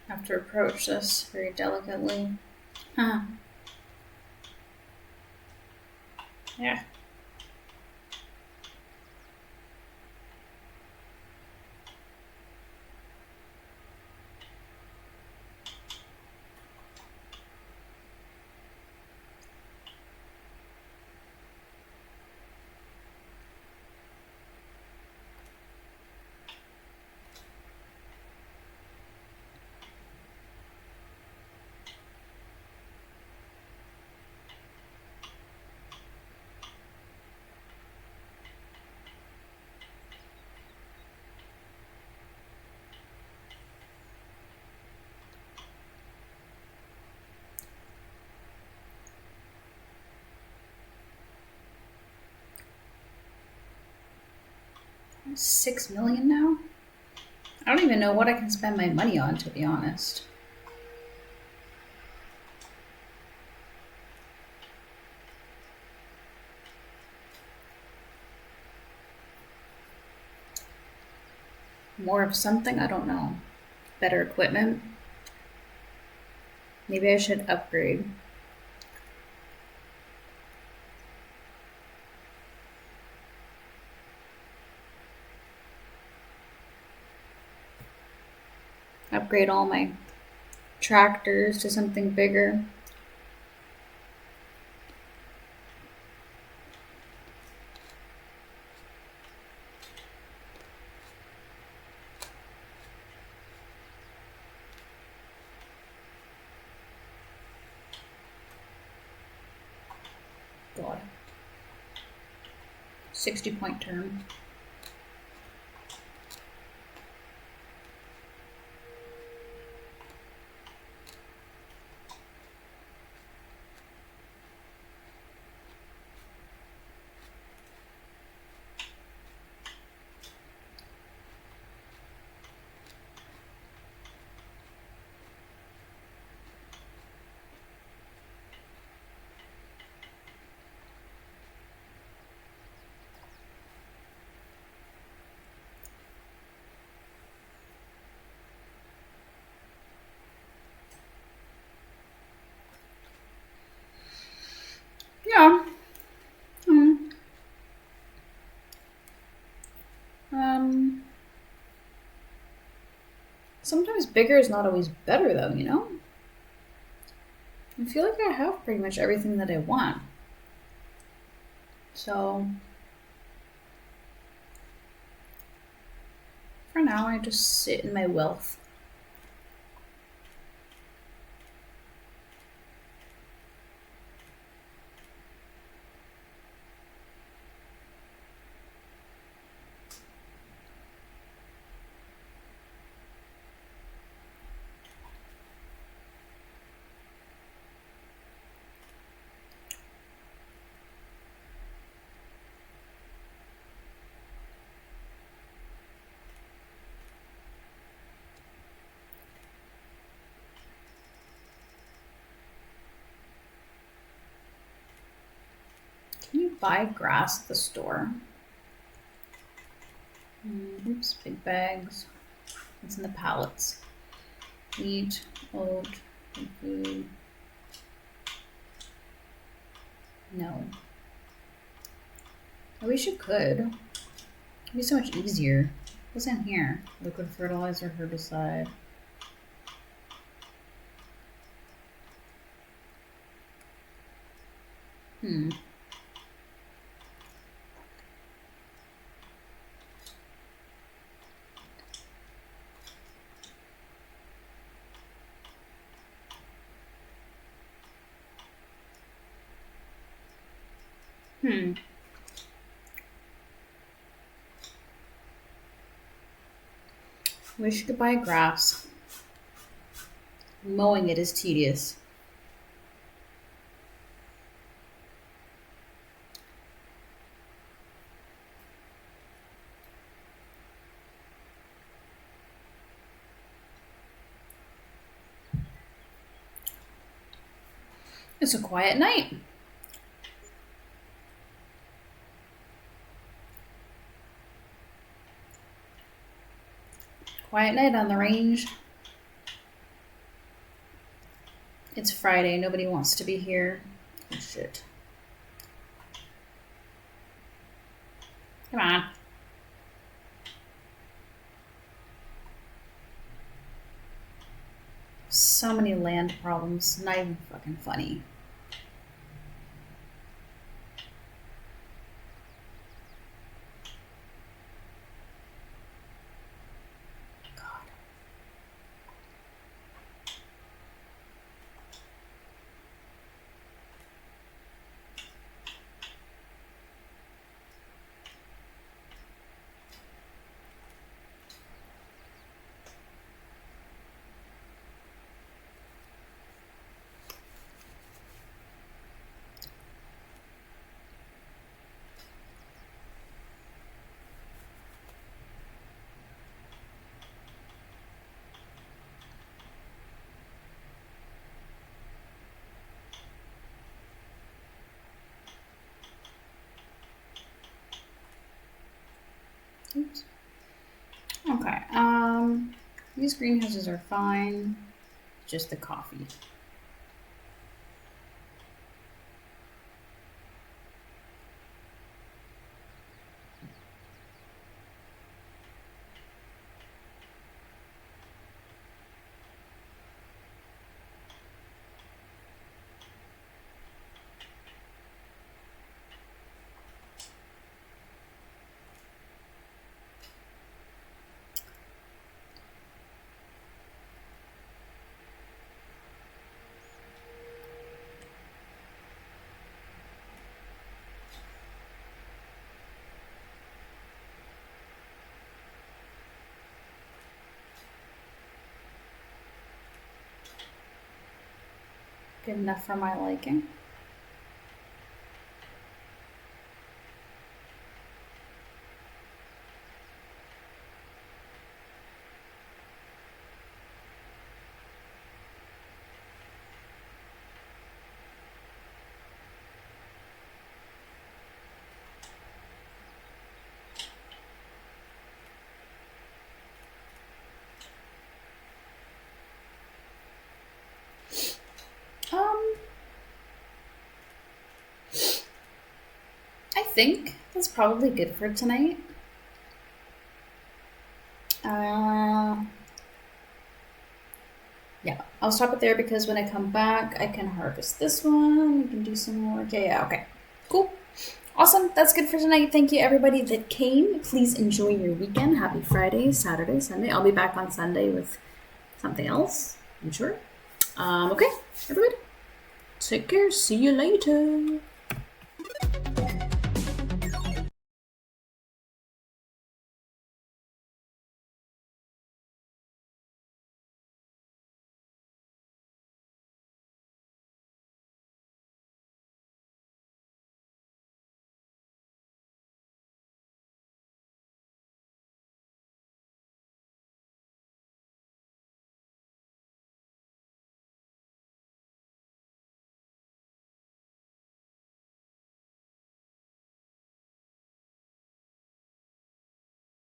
Have to approach this very delicately. Huh. Yeah. $6 million now? I don't even know what I can spend my money on, to be honest. More of something? I don't know. Better equipment? Maybe I should upgrade. Upgrade all my tractors to something bigger. God. 60-point turn. Sometimes bigger is not always better, though, you know? I feel like I have pretty much everything that I want. So, for now, I just sit in my wealth. Can you buy grass at the store? Oops, big bags. What's in the pallets? Wheat, oat, food. No. I wish you could. It'd be so much easier. What's in here? Liquid fertilizer, herbicide. Hmm. Wish you could buy grass. Mowing it is tedious. It's a quiet night. Quiet night on the range. It's Friday. Nobody wants to be here. Oh, shit. Come on. So many land problems. Not even fucking funny. God. Oops. Okay. These greenhouses are fine. Just the coffee. Good enough for my liking. I think that's probably good for tonight. I'll stop it there because when I come back, I can harvest this one. We can do some more. Okay, yeah, okay. Cool. Awesome. That's good for tonight. Thank you, everybody that came. Please enjoy your weekend. Happy Friday, Saturday, Sunday. I'll be back on Sunday with something else, I'm sure. Okay, everybody. Take care. See you later.